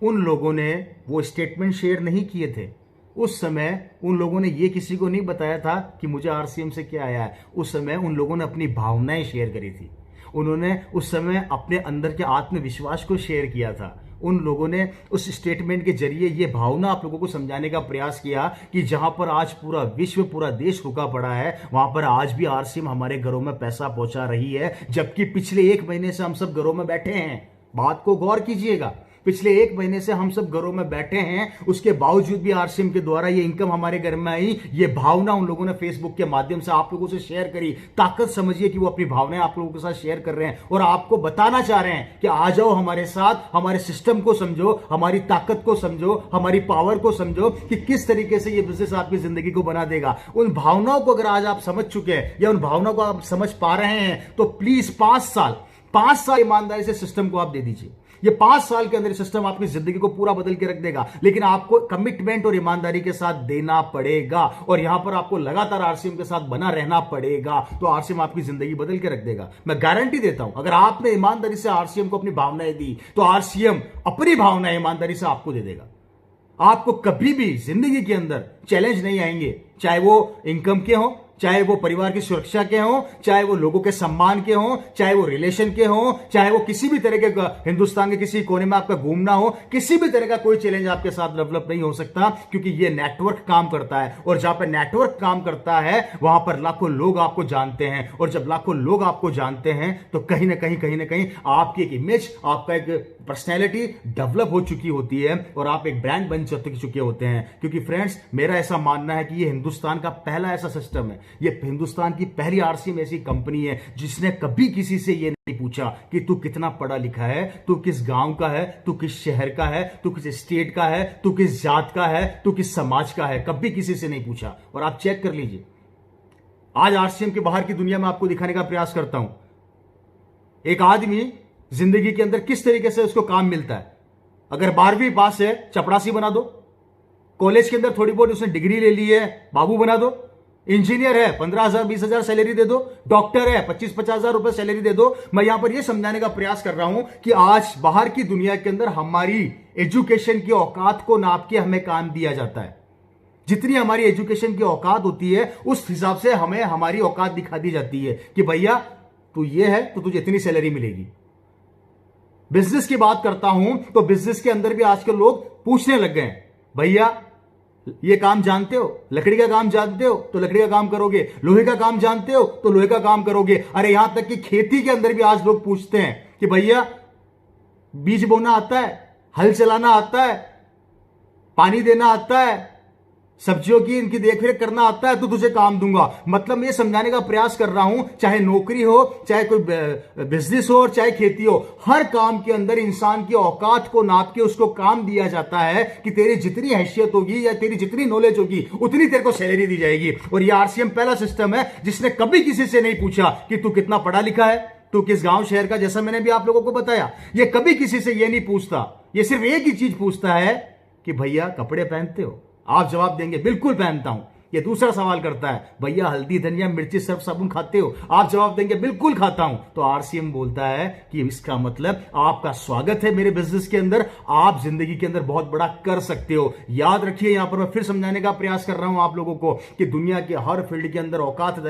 उन लोगों ने वो स्टेटमेंट शेयर नहीं किए थे। उस समय उन लोगों ने ये किसी को नहीं बताया था कि मुझे आरसीएम से क्या आया है। उस समय उन लोगों ने अपनी भावनाएं शेयर करी थी। उन्होंने उस समय अपने अंदर के आत्मविश्वास को शेयर किया था। उन लोगों ने उस स्टेटमेंट के जरिए ये भावना आप लोगों को समझाने का प्रयास किया कि जहां पर आज पूरा विश्व, पूरा देश रुका पड़ा है, वहां पर आज भी आरसीएम हमारे घरों में पैसा पहुंचा रही है, जबकि पिछले 1 महीने से हम सब घरों में बैठे हैं। बात को गौर कीजिएगा, पिछले 1 महीने से हम सब घरों में बैठे हैं, उसके बावजूद भी आरसीएम के द्वारा ये इनकम हमारे घर में आई। ये भावना उन लोगों ने फेसबुक के माध्यम से आप लोगों से शेयर करी। ताकत समझिए कि वो अपनी भावनाएं आप लोगों के साथ शेयर कर रहे हैं और आपको बताना चाह रहे हैं कि आ जाओ हमारे साथ, हमारे सिस्टम को समझो, हमारी ताकत को समझो, हमारी पावर को समझो कि किस तरीके से ये बिजनेस आपकी जिंदगी को बना देगा। उन भावनाओं को अगर आज आप समझ चुके हैं या उन भावनाओं को आप समझ पा रहे हैं तो प्लीज 5 साल ईमानदारी से सिस्टम को आप दे दीजिए। ये 5 साल के अंदर सिस्टम आपकी जिंदगी को पूरा बदल के रख देगा, लेकिन आपको कमिटमेंट और ईमानदारी के साथ देना पड़ेगा और यहां पर आपको लगातार आरसीएम के साथ बना रहना पड़ेगा। तो आरसीएम आपकी जिंदगी बदल के रख देगा। मैं गारंटी देता हूं, अगर आपने ईमानदारी से आरसीएम को अपनी भावनाएं दी तो आरसीएम अपनी भावनाएं ईमानदारी से आपको दे देगा। आपको कभी भी जिंदगी के अंदर चैलेंज नहीं आएंगे, चाहे वो इनकम के हो, चाहे वो परिवार की सुरक्षा के हों, चाहे वो लोगों के सम्मान के हों, चाहे वो रिलेशन के हों, चाहे वो किसी भी तरह के हिंदुस्तान के किसी कोने में आपका घूमना हो, किसी भी तरह का कोई चैलेंज आपके साथ डेवलप नहीं हो सकता, क्योंकि ये नेटवर्क काम करता है। और जहां पर नेटवर्क काम करता है वहां पर लाखों लोग आपको जानते हैं, और जब लाखों लोग आपको जानते हैं तो कहीं ना कहीं आपकी एक इमेज, आपका एक पर्सनैलिटी डेवलप हो चुकी होती है और आप एक ब्रांड बन चुके होते हैं। क्योंकि फ्रेंड्स, मेरा ऐसा मानना है कि ये हिंदुस्तान का पहला ऐसा सिस्टम है, ये हिंदुस्तान की पहली आरसीएम ऐसी कंपनी है जिसने कभी किसी से ये नहीं पूछा कि तू कितना पढ़ा लिखा है, तू किस गांव का है, तू किस शहर का है, तू किस स्टेट का है, तू किस जात का है, तू किस समाज का है। कभी किसी से नहीं पूछा। और आप चेक कर लीजिए, आज आरसीएम के बाहर की दुनिया में आपको दिखाने का प्रयास करता हूं, एक आदमी जिंदगी के अंदर किस तरीके से उसको काम मिलता है। अगर 12वीं पास है, चपरासी बना दो। कॉलेज के अंदर थोड़ी बहुत उसने डिग्री ले ली है, बाबू बना दो। इंजीनियर है, 15,000 20,000 सैलरी दे दो। डॉक्टर है, 25,000 रुपए सैलरी दे दो। मैं यहां पर यह समझाने का प्रयास कर रहा हूं कि आज बाहर की दुनिया के अंदर हमारी एजुकेशन की औकात को नाप के हमें काम दिया जाता है। जितनी हमारी एजुकेशन की औकात होती है उस हिसाब से हमें हमारी औकात दिखा दी जाती है कि भैया तू ये है तो तुझे इतनी सैलरी मिलेगी। बिजनेस की बात करता हूं तो बिजनेस के अंदर भी आजकल लोग पूछने लग गए हैं, भैया ये काम जानते हो, लकड़ी का काम जानते हो तो लकड़ी का काम करोगे, लोहे का काम जानते हो तो लोहे का काम करोगे। अरे यहां तक कि खेती के अंदर भी आज लोग पूछते हैं कि भैया बीज बोना आता है, हल चलाना आता है, पानी देना आता है, सब्जियों की इनकी देखरेख करना आता है तो तुझे काम दूंगा। मतलब मैं समझाने का प्रयास कर रहा हूं, चाहे नौकरी हो, चाहे कोई बिजनेस हो और चाहे खेती हो, हर काम के अंदर इंसान की औकात को नाप के उसको काम दिया जाता है कि तेरी जितनी हैसियत होगी या तेरी जितनी नॉलेज होगी उतनी तेरे को सैलरी दी जाएगी। और ये आरसीएम पहला सिस्टम है जिसने कभी किसी से नहीं पूछा कि तू कितना पढ़ा लिखा है, तू किस गांव शहर का, जैसा मैंने भी आप लोगों को बताया। ये कभी किसी से ये नहीं पूछता, ये सिर्फ एक ही चीज पूछता है कि भैया कपड़े पहनते हो। आप जवाब देंगे बिल्कुल पहनता हूं। ये दूसरा सवाल करता है, भैया हल्दी धनिया मिर्ची सर्फ साबुन खाते हो। आप जवाब देंगे बिल्कुल खाता हूं। तो आरसीएम बोलता है कि इसका मतलब आपका स्वागत है मेरे बिजनेस के अंदर, आप जिंदगी के अंदर बहुत बड़ा कर सकते हो। याद रखिए, यहां पर मैं फिर समझाने का प्रयास कर रहा हूं आप लोगों को कि दुनिया के हर फील्ड के अंदर औकात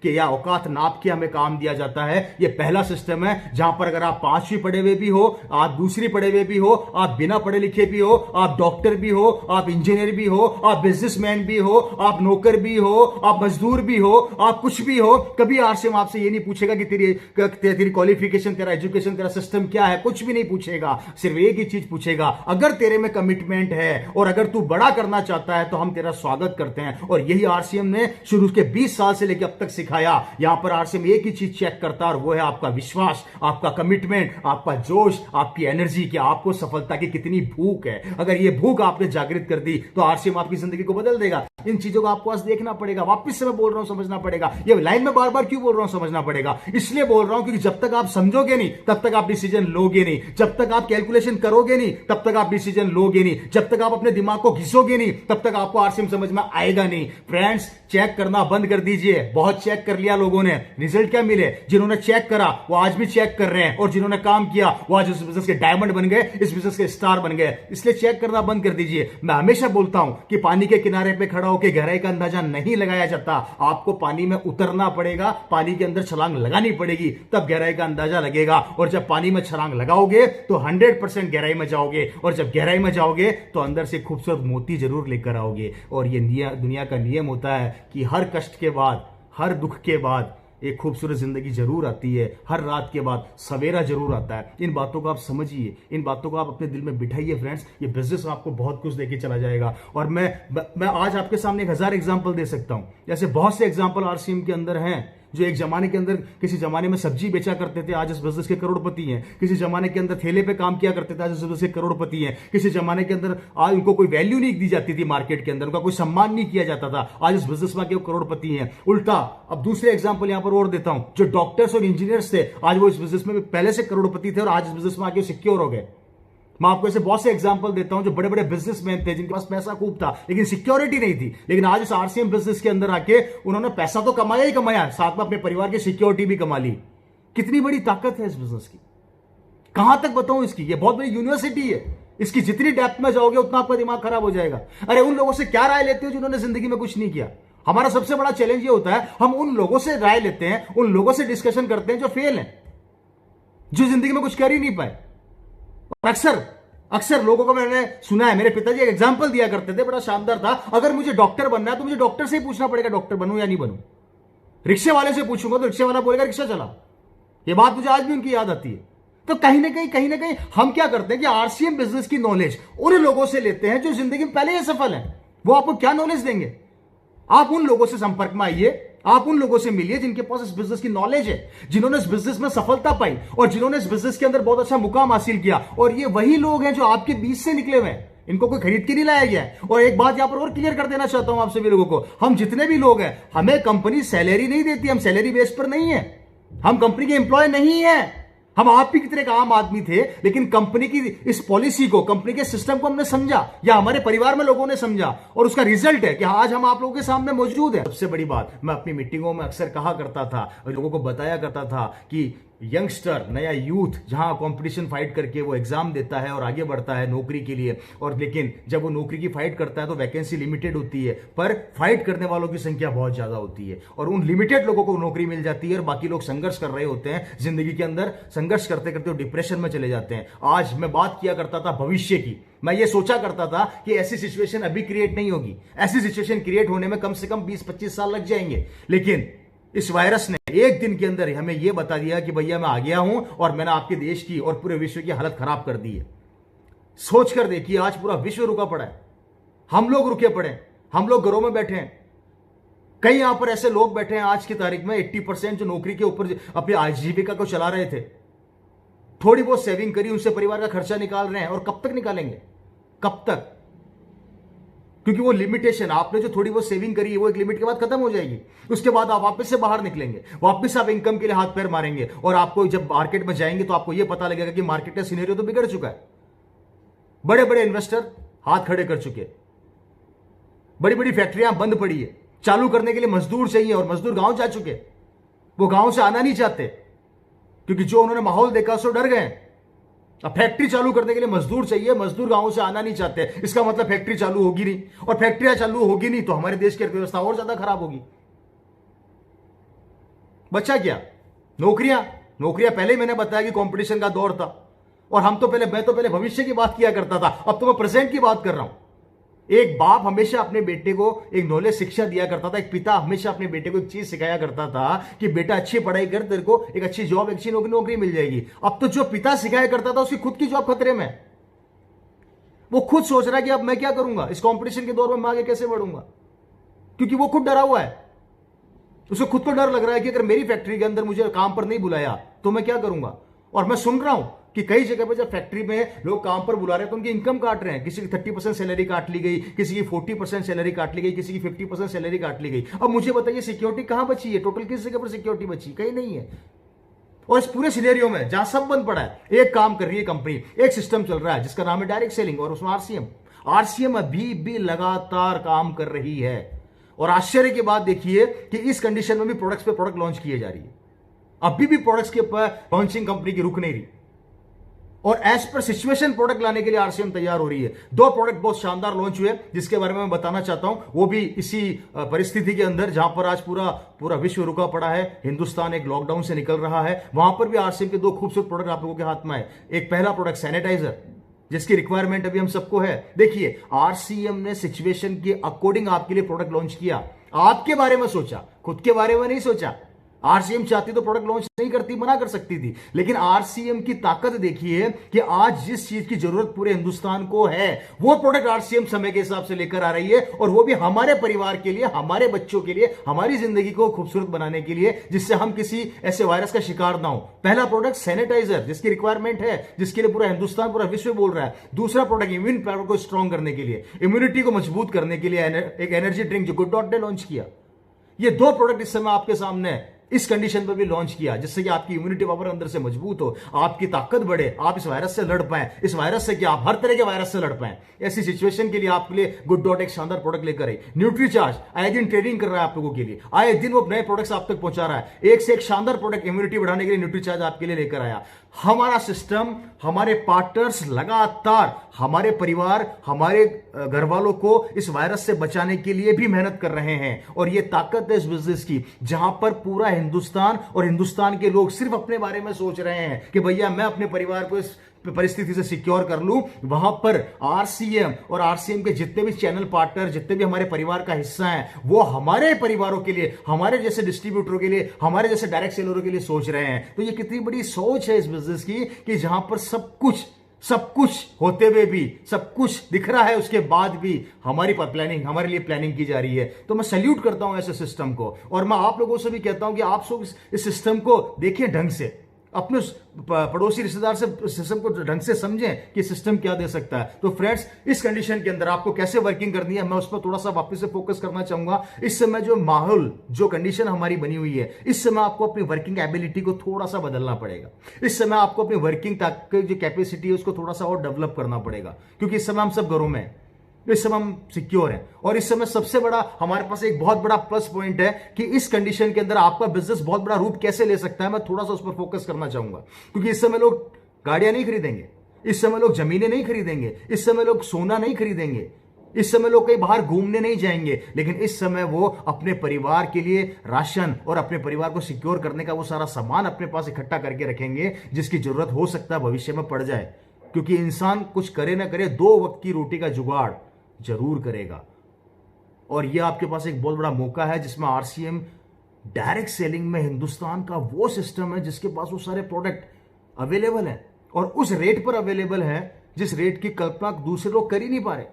के या औकात नाप के हमें काम दिया जाता है। यह पहला सिस्टम है जहां पर अगर आप 5वीं पढ़े हुए भी हो, आप दूसरी पढ़े हुए भी हो, आप बिना पढ़े लिखे भी हो, आप डॉक्टर भी हो, आप इंजीनियर भी हो, आप बिजनेसमैन भी हो, आप नौकर भी हो, आप मजदूर भी हो, आप कुछ भी हो, कभी आरसीएम आपसे ये नहीं पूछेगा कि तेरी क्वालिफिकेशन, तेरा एजुकेशन, तेरा सिस्टम क्या है। कुछ भी नहीं पूछेगा। सिर्फ एक ही चीज पूछेगा, अगर तेरे में कमिटमेंट है और अगर तू बड़ा करना चाहता है तो हम तेरा स्वागत करते हैं। और यही आरसीएम ने शुरू के 20 साल से लेकर अब तक सिखाया। यहां पर आरसीएम एक ही चीज चेक करता है और वो है आपका विश्वास, आपका कमिटमेंट, आपका जोश, आपकी एनर्जी, कि आपको सफलता की कितनी भूख है। अगर ये भूख आपने जागृत कर दी तो आरसीएम आपकी जिंदगी को बदल देगा। इन चीजों को आपको आज देखना पड़ेगा। वापस से मैं बोल रहा हूं, समझना पड़ेगा। ये लाइन में बार बार क्यों बोल रहा हूं, समझना पड़ेगा। इसलिए बोल रहा हूं क्योंकि जब तक आप समझोगे नहीं तब तक आप डिसीजन लोगे नहीं, जब तक आप कैलकुलेशन करोगे नहीं तब तक आप डिसीजन लोगे नहीं, जब तक आप अपने दिमाग को घिसोगे नहीं तब तक आपको आरसीएम समझ में आएगा नहीं। फ्रेंड्स, चेक करना बंद कर दीजिए। बहुत चेक कर लिया लोगों ने, रिजल्ट क्या मिले? जिन्होंने चेक करा वो आज भी चेक कर रहे हैं, और जिन्होंने काम किया वो आज इस बिजनेस के डायमंड बन गए, इस बिजनेस के स्टार बन गए। इसलिए चेक करना बंद कर दीजिए। मैं हमेशा बोलता हूं कि पानी के किनारे पे खड़ा होकर गहराई का अंदाजा नहीं लगाया जाता। आपको पानी में उतरना पड़ेगा, पानी के अंदर छलांग लगानी पड़ेगी, तब गहराई का अंदाजा लगेगा। और जब पानी में छलांग लगाओगे तो 100% गहराई में जाओगे, और जब गहराई में जाओगे तो अंदर से खूबसूरत मोती जरूर लेकर आओगे। और ये दुनिया का नियम होता है कि हर कष्ट के बाद, हर दुख के बाद एक खूबसूरत जिंदगी जरूर आती है, हर रात के बाद सवेरा जरूर आता है। इन बातों को आप समझिए, इन बातों को आप अपने दिल में बिठाइए फ्रेंड्स। ये बिजनेस आपको बहुत कुछ देके चला जाएगा। और मैं आज आपके सामने 1000 एग्जांपल दे सकता हूं। जैसे बहुत से एग्जांपल आरसीएम के अंदर हैं, जो एक जमाने के अंदर किसी जमाने में सब्जी बेचा करते थे, आज इस बिजनेस के करोड़पति हैं। किसी जमाने के अंदर ठेले पे काम किया करते थे, आज इस बिजनेस के करोड़पति हैं। किसी जमाने के अंदर आज उनको कोई वैल्यू नहीं दी जाती थी मार्केट के अंदर, उनका कोई सम्मान नहीं किया जाता था, आज इस बिजनेस में करोड़पति हैं। उल्टा अब दूसरे एग्जाम्पल यहां पर और देता हूं, जो डॉक्टर्स और इंजीनियर्स थे आज वो इस बिजनेस में पहले से करोड़पति थे और आज इस बिजनेस में आके सिक्योर हो गए। मैं आपको ऐसे बहुत से एग्जांपल देता हूं जो बड़े बड़े बिजनेसमैन थे, जिनके पास पैसा खूब था लेकिन सिक्योरिटी नहीं थी, लेकिन आज इस आरसीएम बिजनेस के अंदर आके उन्होंने पैसा तो कमाया ही कमाया, साथ में अपने परिवार की सिक्योरिटी भी कमा ली। कितनी बड़ी ताकत है इस बिजनेस की, कहां तक बताऊं इसकी। ये बहुत बड़ी यूनिवर्सिटी है, इसकी जितनी डेप्थ में जाओगे उतना आपका दिमाग खराब हो जाएगा। अरे उन लोगों से क्या राय लेते हो जिन्होंने जिंदगी में कुछ नहीं किया? हमारा सबसे बड़ा चैलेंज ये होता है, हम उन लोगों से राय लेते हैं, उन लोगों से डिस्कशन करते हैं जो फेल हैं, जो जिंदगी में कुछ कर ही नहीं पाए। अक्सर लोगों को मैंने सुना है, मेरे पिताजी एक एग्जांपल दिया करते थे, बड़ा शानदार था। अगर मुझे डॉक्टर बनना है तो मुझे डॉक्टर से ही पूछना पड़ेगा डॉक्टर बनूं या नहीं बनूं। रिक्शे वाले से पूछूंगा तो रिक्शे वाला बोलेगा रिक्शा चला। ये बात मुझे आज भी उनकी याद आती है। तो कहीं ना कहीं हम क्या करते हैं कि आरसीएम बिजनेस की नॉलेज उन लोगों से लेते हैं जो जिंदगी में पहले ही सफल है। वो आपको क्या नॉलेज देंगे? आप उन लोगों से संपर्क में आइए, आप उन लोगों से मिलिए जिनके पास इस बिजनेस की नॉलेज है, जिन्होंने इस बिजनेस में सफलता पाई और जिन्होंने इस बिजनेस के अंदर बहुत अच्छा मुकाम हासिल किया। और ये वही लोग हैं जो आपके बीच से निकले हुए हैं, इनको कोई खरीद के नहीं लाया गया है। और एक बात यहां पर और क्लियर कर देना चाहता हूं आप सभी लोगों को, हम जितने भी लोग हैं, हमें कंपनी सैलरी नहीं देती, हम सैलरी बेस पर नहीं है, हम कंपनी के एम्प्लॉय नहीं है। हम आप भी कितने का आम आदमी थे, लेकिन कंपनी की इस पॉलिसी को, कंपनी के सिस्टम को हमने समझा, या हमारे परिवार में लोगों ने समझा, और उसका रिजल्ट है कि आज हम आप लोगों के सामने मौजूद है। सबसे बड़ी बात, मैं अपनी मीटिंगों में अक्सर कहा करता था और लोगों को बताया करता था कि यंगस्टर, नया यूथ जहां कंपटीशन फाइट करके वो एग्जाम देता है और आगे बढ़ता है नौकरी के लिए, और लेकिन जब वो नौकरी की फाइट करता है तो वैकेंसी लिमिटेड होती है, पर फाइट करने वालों की संख्या बहुत ज्यादा होती है, और उन लिमिटेड लोगों को नौकरी मिल जाती है और बाकी लोग संघर्ष कर रहे होते हैं जिंदगी के अंदर। संघर्ष करते करते वो डिप्रेशन में चले जाते हैं। आज मैं बात किया करता था भविष्य की, मैं ये सोचा करता था कि ऐसी सिचुएशन अभी क्रिएट नहीं होगी, ऐसी सिचुएशन क्रिएट होने में कम से कम 20-25 साल लग जाएंगे, लेकिन इस वायरस ने एक दिन के अंदर हमें यह बता दिया कि भैया मैं आ गया हूं और मैंने आपके देश की और पूरे विश्व की हालत खराब कर दी है। सोचकर देखिए, आज पूरा विश्व रुका पड़ा है, हम लोग रुके पड़े हैं, हम लोग घरों में बैठे हैं। कई यहां पर ऐसे लोग बैठे हैं आज की तारीख में 80% जो नौकरी के ऊपर अपनी आजीविका को चला रहे थे, थोड़ी बहुत सेविंग करी, उनसे परिवार का खर्चा निकाल रहे हैं। और कब तक निकालेंगे, कब तक? क्योंकि वो लिमिटेशन, आपने जो थोड़ी बहुत सेविंग करी है वो एक लिमिट के बाद खत्म हो जाएगी। उसके बाद आप वापस से बाहर निकलेंगे, वापस आप इनकम के लिए हाथ पैर मारेंगे, और आपको जब मार्केट में जाएंगे तो आपको यह पता लगेगा कि मार्केट का सिनेरियो तो बिगड़ चुका है। बड़े बड़े इन्वेस्टर हाथ खड़े कर चुके, बड़ी बड़ी फैक्ट्रियां बंद पड़ी है, चालू करने के लिए मजदूर चाहिए और मजदूर गांव जा चुके, वो गांव से आना नहीं चाहते क्योंकि जो उन्होंने माहौल देखा उससे डर गए। अब फैक्ट्री चालू करने के लिए मजदूर चाहिए, मजदूर गांव से आना नहीं चाहते, इसका मतलब फैक्ट्री चालू होगी नहीं, और फैक्ट्रियां चालू होगी नहीं तो हमारे देश की अर्थव्यवस्था और ज्यादा खराब होगी। बचा क्या? नौकरियां पहले ही मैंने बताया कि कंपटीशन का दौर था, और मैं तो पहले भविष्य की बात किया करता था, अब तो मैं प्रेजेंट की बात कर रहा हूं। एक बाप हमेशा अपने बेटे को एक नॉलेज शिक्षा दिया करता था, एक पिता हमेशा अपने बेटे को एक चीज सिखाया करता था कि बेटा अच्छी पढ़ाई कर, तेरे को एक अच्छी जॉब, अच्छी नौकरी मिल जाएगी। अब तो जो पिता सिखाया करता था उसकी खुद की जॉब खतरे में। वो खुद सोच रहा है कि अब मैं क्या करूंगा, इस कंपटीशन के दौर में मैं आगे कैसे बढ़ूंगा, क्योंकि वो खुद डरा हुआ है। उसे खुद को डर लग रहा है कि अगर मेरी फैक्ट्री के अंदर मुझे काम पर नहीं बुलाया तो मैं क्या करूंगा। और मैं सुन रहा हूं कि कई जगह पे जब फैक्ट्री में लोग काम पर बुला रहे हैं तो उनकी इनकम काट रहे हैं, किसी की 30% सैलरी काट ली गई, किसी की 40% सैलरी काट ली गई, किसी की 50% सैलरी काट ली गई। अब मुझे बताइए सिक्योरिटी कहां बची है? टोटल किस जगह पर सिक्योरिटी बची? कहीं नहीं है। और इस पूरे सिनेरियो में जहां सब बंद पड़ा है, एक काम कर रही है कंपनी, एक सिस्टम चल रहा है जिसका नाम है डायरेक्ट सेलिंग, और उसमें आरसीएम अभी भी लगातार काम कर रही है। और आश्चर्य की बात देखिए कि इस कंडीशन में भी प्रोडक्ट्स पे प्रोडक्ट लॉन्च किए जा रही है, अभी भी प्रोडक्ट्स के ऊपर लॉन्चिंग कंपनी की रुक नहीं रही, और एज पर सिचुएशन प्रोडक्ट लाने के लिए आरसीएम तैयार हो रही है। दो प्रोडक्ट बहुत शानदार लॉन्च हुए जिसके बारे में मैं बताना चाहता हूं, वो भी इसी परिस्थिति के अंदर जहां पर आज पूरा विश्व रुका पड़ा है, हिंदुस्तान एक लॉकडाउन से निकल रहा है, वहां पर भी आरसीएम के दो खूबसूरत प्रोडक्ट आप लोगों के हाथ में है। एक पहला प्रोडक्ट सैनिटाइजर, जिसकी रिक्वायरमेंट अभी हम सबको है। देखिए आरसीएम ने सिचुएशन के अकॉर्डिंग आपके लिए प्रोडक्ट लॉन्च किया, आपके बारे में सोचा, खुद के बारे में नहीं सोचा। आरसीएम चाहती तो प्रोडक्ट लॉन्च नहीं करती, मना कर सकती थी, लेकिन आरसीएम की ताकत देखिए कि आज जिस चीज की जरूरत पूरे हिंदुस्तान को है वो प्रोडक्ट आरसीएम समय के हिसाब से लेकर आ रही है, और वो भी हमारे परिवार के लिए, हमारे बच्चों के लिए, हमारी जिंदगी को खूबसूरत बनाने के लिए, जिससे हम किसी ऐसे वायरस का शिकार ना हो। पहला प्रोडक्ट सैनिटाइजर, जिसकी रिक्वायरमेंट है, जिसके लिए पूरा हिंदुस्तान, पूरा विश्व बोल रहा है। दूसरा प्रोडक्ट इम्यून पावर को स्ट्रॉन्ग करने के लिए, इम्यूनिटी को मजबूत करने के लिए एक एनर्जी ड्रिंक जो गुड डॉट ने लॉन्च किया। ये दो प्रोडक्ट इस समय आपके सामने है, इस कंडीशन पर भी लॉन्च किया, जिससे कि आपकी इम्यूनिटी पावर अंदर से मजबूत हो, आपकी ताकत बढ़े, आप इस वायरस से लड़ पाए। इस वायरस से क्या, आप हर तरह के वायरस से लड़ पाए। ऐसी सिचुएशन के लिए आपके लिए गुड डॉट एक शानदार प्रोडक्ट लेकर आई। न्यूट्रीचार्ज आए दिन ट्रेडिंग कर रहा है आप लोगों के लिए, आए दिन वो नए प्रोडक्ट्स आप तक पहुंचा रहा है। एक से एक शानदार प्रोडक्ट इम्यूनिटी बढ़ाने के लिए न्यूट्रीचार्ज आपके लिए लेकर आया। हमारा सिस्टम, हमारे पार्टनर्स लगातार हमारे परिवार, हमारे घर वालों को इस वायरस से बचाने के लिए भी मेहनत कर रहे हैं, और यह ताकत है इस बिजनेस की, जहां पर पूरा हिंदुस्तान और हिंदुस्तान के लोग सिर्फ अपने बारे में सोच रहे हैं कि भैया मैं अपने परिवार को इस परिस्थिति से सिक्योर कर लूं। वहां पर आरसीएम और आरसीएम के जितने भी चैनल पार्टनर, जितने भी हमारे परिवार का हिस्सा हैं, वो हमारे परिवारों के लिए, हमारे जैसे डिस्ट्रीब्यूटरों के लिए, हमारे जैसे डायरेक्ट सेलरों के लिए सोच रहे हैं। तो ये कितनी बड़ी सोच है इस बिजनेस की कि जहां पर सब कुछ होते हुए भी, सब कुछ दिख रहा है उसके बाद भी हमारी प्लानिंग, हमारे लिए प्लानिंग की जा रही है। तो मैं सैल्यूट करता हूं ऐसे सिस्टम को, और मैं आप लोगों से भी कहता हूं कि आप सब इस सिस्टम को देखिए ढंग से, अपने पड़ोसी रिश्तेदार से सिस्टम को ढंग से समझें कि सिस्टम क्या दे सकता है। तो फ्रेंड्स, इस कंडीशन के अंदर आपको कैसे वर्किंग करनी है, मैं उस पर थोड़ा सा वापस से फोकस करना चाहूंगा। इस समय जो माहौल, जो कंडीशन हमारी बनी हुई है, इस समय आपको अपनी वर्किंग एबिलिटी को थोड़ा सा बदलना पड़ेगा। इस समय आपको अपनी वर्किंग जो कैपेसिटी है उसको थोड़ा सा और डेवलप करना पड़ेगा, क्योंकि इस समय हम सब घरों में हैं, इस समय हम सिक्योर हैं। और इस समय सबसे बड़ा हमारे पास एक बहुत बड़ा प्लस पॉइंट है कि इस कंडीशन के अंदर आपका बिजनेस बहुत बड़ा रूप कैसे ले सकता है, मैं थोड़ा सा उस पर फोकस करना चाहूंगा। क्योंकि इस समय लोग गाड़ियां नहीं खरीदेंगे, इस समय लोग जमीनें नहीं खरीदेंगे, इस समय लोग सोना नहीं खरीदेंगे, इस समय लोग कहीं बाहर घूमने नहीं जाएंगे, लेकिन इस समय वो अपने परिवार के लिए राशन और अपने परिवार को सिक्योर करने का वो सारा सामान अपने पास इकट्ठा करके रखेंगे, जिसकी जरूरत हो सकता है भविष्य में पड़ जाए। क्योंकि इंसान कुछ करे ना करे, 2 वक्त की रोटी का जुगाड़ जरूर करेगा। और यह आपके पास एक बहुत बड़ा मौका है, जिसमें आरसीएम डायरेक्ट सेलिंग में हिंदुस्तान का वो सिस्टम है जिसके पास वो सारे प्रोडक्ट अवेलेबल हैं, और उस रेट पर अवेलेबल है जिस रेट की कल्पना दूसरे लोग कर ही नहीं पा रहे।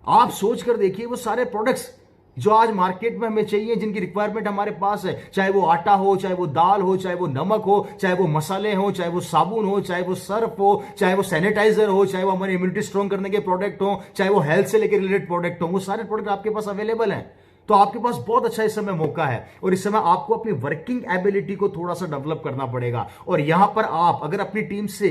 आप सोच कर देखिए, वो सारे प्रोडक्ट्स जो आज मार्केट में हमें चाहिए, जिनकी रिक्वायरमेंट हमारे पास है, चाहे वो आटा हो, चाहे वो दाल हो, चाहे वो नमक हो, चाहे वो मसाले हो, चाहे वो साबुन हो, चाहे वो सर्फ हो, चाहे वो सैनिटाइजर हो, चाहे वो हमारी इम्यूनिटी स्ट्रॉन्ग करने के प्रोडक्ट हो, चाहे वो हेल्थ से लेकर रिलेटेड प्रोडक्ट हो, वो सारे प्रोडक्ट आपके पास अवेलेबल हैं। तो आपके पास बहुत अच्छा इस समय मौका है, और इस समय आपको अपनी वर्किंग एबिलिटी को थोड़ा सा डेवलप करना पड़ेगा। और यहां पर आप अगर अपनी टीम से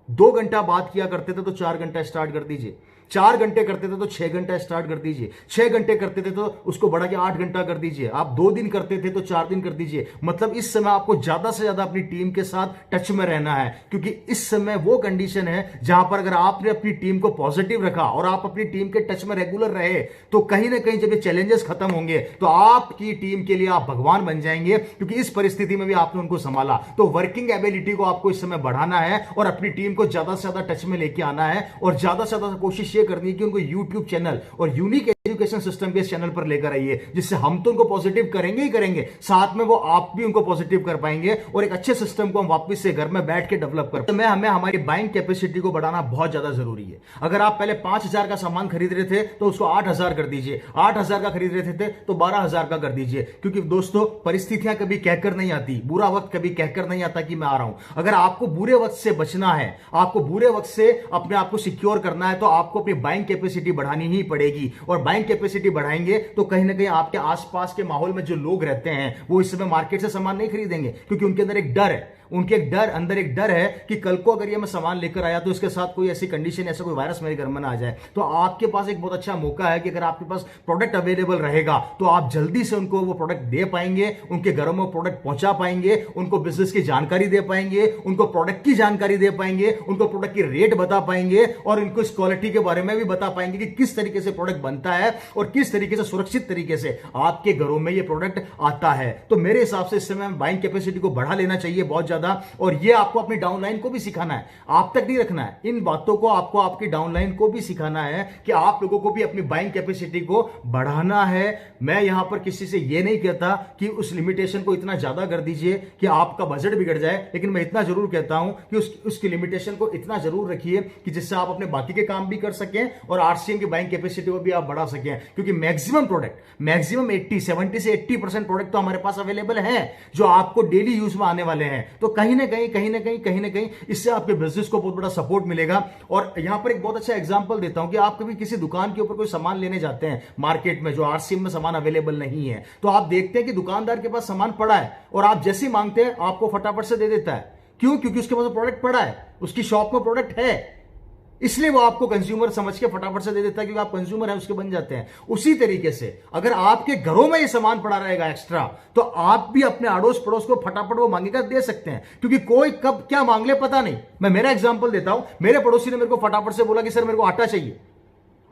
2 घंटा बात किया करते थे तो 4 घंटा स्टार्ट कर दीजिए, 4 घंटे करते थे तो 6 घंटा स्टार्ट कर दीजिए, 6 घंटे करते थे तो उसको बढ़ा के 8 घंटा कर दीजिए, आप 2 दिन करते थे तो 4 दिन कर दीजिए। मतलब इस समय आपको ज्यादा से ज्यादा अपनी टीम के साथ टच में रहना है, क्योंकि इस समय वो कंडीशन है जहां पर अगर आपने अपनी टीम को पॉजिटिव रखा और आप अपनी टीम के टच में रेगुलर रहे, तो कहीं ना कहीं जब ये चैलेंजेस खत्म होंगे तो आपकी टीम के लिए आप भगवान बन जाएंगे, क्योंकि इस परिस्थिति में भी आपने उनको संभाला। तो वर्किंग एबिलिटी को आपको इस समय बढ़ाना है और अपनी टीम को ज्यादा से ज्यादा टच में लेके आना है, और ज्यादा से ज्यादा कोशिश ये करनी है कि उनको यूट्यूब चैनल और यूनिक एजुकेशन सिस्टम के इस चैनल पर लेकर आइए, जिससे हम तो उनको पॉजिटिव करेंगे ही करेंगे, साथ में वो आप भी उनको पॉजिटिव कर पाएंगे और एक अच्छे सिस्टम को हम वापस से घर में बैठ के डेवलप कर। तो हमें हमारी बाइंग कैपेसिटी को बढ़ाना बहुत ज्यादा जरूरी है। अगर आप पहले 5,000 का सामान खरीद रहे थे तो उसको 8,000 कर दीजिए, 8,000 का खरीद रहे थे तो 12,000 का कर दीजिए, क्योंकि दोस्तों परिस्थितियां कभी कहकर नहीं आती, बुरा वक्त कभी कहकर नहीं आता कि मैं आ रहा हूं। अगर आपको बुरे वक्त से बचना है, आपको बुरे वक्त से अपने आप को सिक्योर करना है, तो आपको अपनी बाइंग कैपेसिटी बढ़ानी ही पड़ेगी। और बाइंग कैपेसिटी बढ़ाएंगे तो कहीं ना कहीं आपके आसपास के माहौल में जो लोग रहते हैं वो इस समय मार्केट से सामान नहीं खरीदेंगे, क्योंकि उनके अंदर एक डर है, अंदर एक डर है कि कल को अगर ये मैं सामान लेकर आया तो इसके साथ कोई ऐसी कंडीशन, ऐसा कोई वायरस मेरे घर में ना आ जाए। तो आपके पास एक बहुत अच्छा मौका है कि अगर आपके पास प्रोडक्ट अवेलेबल रहेगा तो आप जल्दी से उनको वो प्रोडक्ट दे पाएंगे, उनके घरों में प्रोडक्ट पहुंचा पाएंगे, उनको बिजनेस की जानकारी दे पाएंगे, उनको प्रोडक्ट की जानकारी दे पाएंगे, उनको प्रोडक्ट की रेट बता पाएंगे और इनको इस क्वालिटी के बारे में भी बता पाएंगे कि किस तरीके से प्रोडक्ट बनता है और किस तरीके से सुरक्षित तरीके से आपके घरों में ये प्रोडक्ट आता है। तो मेरे हिसाब से इस समय बाइंग कैपेसिटी को बढ़ा लेना चाहिए बहुत ज्यादा, और ये आपको अपनी डाउनलाइन को भी सिखाना है, आप तक नहीं रखना है। इन बातों को आपको आपकी डाउनलाइन को भी सिखाना है कि आप लोगों को भी अपनी बाइंग कैपेसिटी को बढ़ाना है। मैं यहां पर किसी से ये नहीं कहता कि उस लिमिटेशन को इतना ज्यादा कर दीजिए कि आपका बजट बिगड़ जाए, लेकिन मैं इतना जरूर कहता हूं कि उसकी लिमिटेशन को इतना जरूर रखिए कि जिससे आप अपने बाकी के काम भी कर सकें और आरसीएम की बाइंग कैपेसिटी को भी आप बढ़ा सकें। क्योंकि मैक्सिमम 70 से 80% प्रोडक्ट तो हमारे पास अवेलेबल है जो आपको डेली यूज में आने वाले हैं। तो कहीं ना कहीं इससे आपके बिजनेस को बहुत बड़ा सपोर्ट मिलेगा। और यहां पर एक बहुत अच्छा एग्जांपल देता हूं कि आप कभी किसी दुकान के ऊपर कोई सामान लेने जाते हैं मार्केट में जो आरसीएम में सामान अवेलेबल नहीं है, तो आप देखते हैं कि दुकानदार के पास सामान पड़ा है और आप जैसे ही मांगते हैं आपको फटाफट से दे देता है। क्यों? क्योंकि उसके पास प्रोडक्ट पड़ा है, उसकी शॉप में प्रोडक्ट है, इसलिए वो आपको कंज्यूमर समझ के फटाफट से दे देता है, क्योंकि आप कंज्यूमर हैं, उसके बन जाते हैं। उसी तरीके से अगर आपके घरों में ये सामान पड़ा रहेगा एक्स्ट्रा, तो आप भी अपने अड़ोस पड़ोस को फटाफट वो मांगेगा दे सकते हैं, क्योंकि कोई कब क्या मांग ले पता नहीं। मैं मेरा एग्जांपल देता हूं, मेरे पड़ोसी ने मेरे को फटाफट से बोला कि सर मेरे को आटा चाहिए।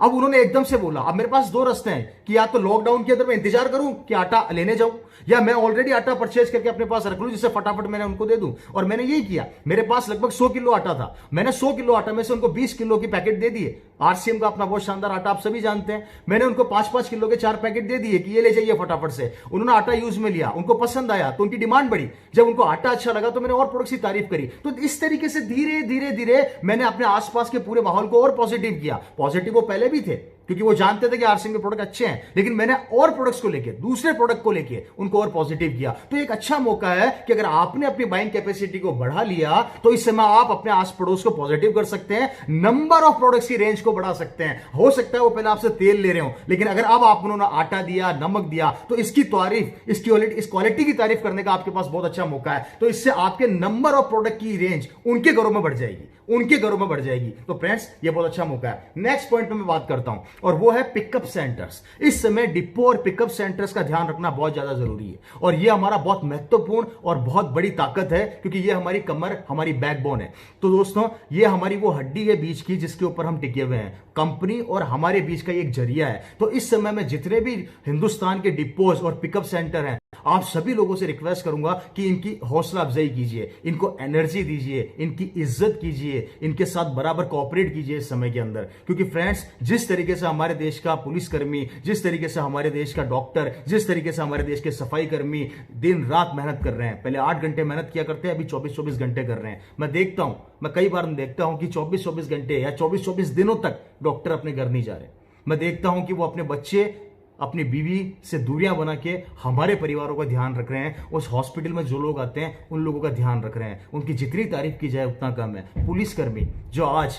अब उन्होंने एकदम से बोला, अब मेरे पास दो रास्ते हैं कि या तो लॉकडाउन के अंदर मैं इंतजार करूं कि आटा लेने जाऊं, या मैं ऑलरेडी आटा परचेज करके अपने पास रख लूं जिससे फटाफट मैंने उनको दे दूं। और मैंने यही किया, मेरे पास लगभग 100 किलो आटा था, मैंने 100 किलो आटा में से उनको 20 किलो की पैकेट दे दिए। आरसीएम का अपना बहुत शानदार आटा आप सभी जानते हैं। मैंने उनको 5-5 किलो के 4 पैकेट दे दिए कि ये ले जाइए फटाफट से। उन्होंने आटा यूज में लिया, उनको पसंद आया तो उनकी डिमांड बढ़ी। जब उनको आटा अच्छा लगा तो मैंने और प्रोडक्ट्स की तारीफ करी। तो इस तरीके से धीरे धीरे मैंने अपने आसपास के पूरे माहौल को और पॉजिटिव किया। पॉजिटिव वो पहले भी थे क्योंकि वो जानते थे कि आरसीएम के प्रोडक्ट अच्छे हैं, लेकिन मैंने और प्रोडक्ट्स को लेके, दूसरे प्रोडक्ट को लेके उनको और पॉजिटिव किया। तो एक अच्छा मौका है कि अगर आपने अपनी बाइंग कैपेसिटी को बढ़ा लिया तो इस समय आप अपने आस पड़ोस को पॉजिटिव कर सकते हैं, नंबर ऑफ प्रोडक्ट्स की रेंज को बढ़ा सकते हैं। हो सकता है वो पहले आपसे तेल ले रहे हो, लेकिन अगर अब आप उन्होंने आटा दिया, नमक दिया, तो इसकी तारीफ, इस क्वालिटी की तारीफ करने का आपके पास बहुत अच्छा मौका है। तो इससे आपके नंबर ऑफ प्रोडक्ट की रेंज उनके घरों में बढ़ जाएगी, तो फ्रेंड्स ये बहुत अच्छा मौका है। नेक्स्ट पॉइंट पे मैं बात करता हूं और वो है पिकअप सेंटर्स। इस समय डिपो और पिकअप सेंटर्स का ध्यान रखना बहुत ज्यादा जरूरी है और ये हमारा बहुत महत्वपूर्ण और बहुत बड़ी ताकत है, क्योंकि ये हमारी कमर, हमारी बैकबोन है। तो दोस्तों ये हमारी वो हड्डी है बीच की जिसके ऊपर हम टिके हुए हैं। कंपनी और हमारे बीच का एक जरिया है। तो इस समय में जितने भी हिंदुस्तान के डिपोज और पिकअप सेंटर हैं, आप सभी लोगों से रिक्वेस्ट करूंगा कि इनकी हौसला अफजाई कीजिए, इनको एनर्जी दीजिए, इनकी इज्जत कीजिए, इनके साथ बराबर कोऑपरेट कीजिए इस समय के अंदर। क्योंकि फ्रेंड्स जिस तरीके से हमारे देश का पुलिसकर्मी, जिस तरीके से हमारे देश का डॉक्टर, जिस तरीके से हमारे देश के सफाई कर्मी दिन रात मेहनत कर रहे हैं, पहले 8 घंटे मेहनत किया करते हैं, अभी 24-24 घंटे कर रहे हैं। मैं कई बार देखता हूं कि 24-24 घंटे या 24-24 दिनों तक डॉक्टर अपने घर नहीं जा रहे। मैं देखता हूं कि वो अपने बच्चे, अपनी बीवी से दूरियां बना के हमारे परिवारों का ध्यान रख रहे हैं। उस हॉस्पिटल में जो लोग आते हैं उन लोगों का ध्यान रख रहे हैं। उनकी जितनी तारीफ की जाए उतना कम है। पुलिसकर्मी जो आज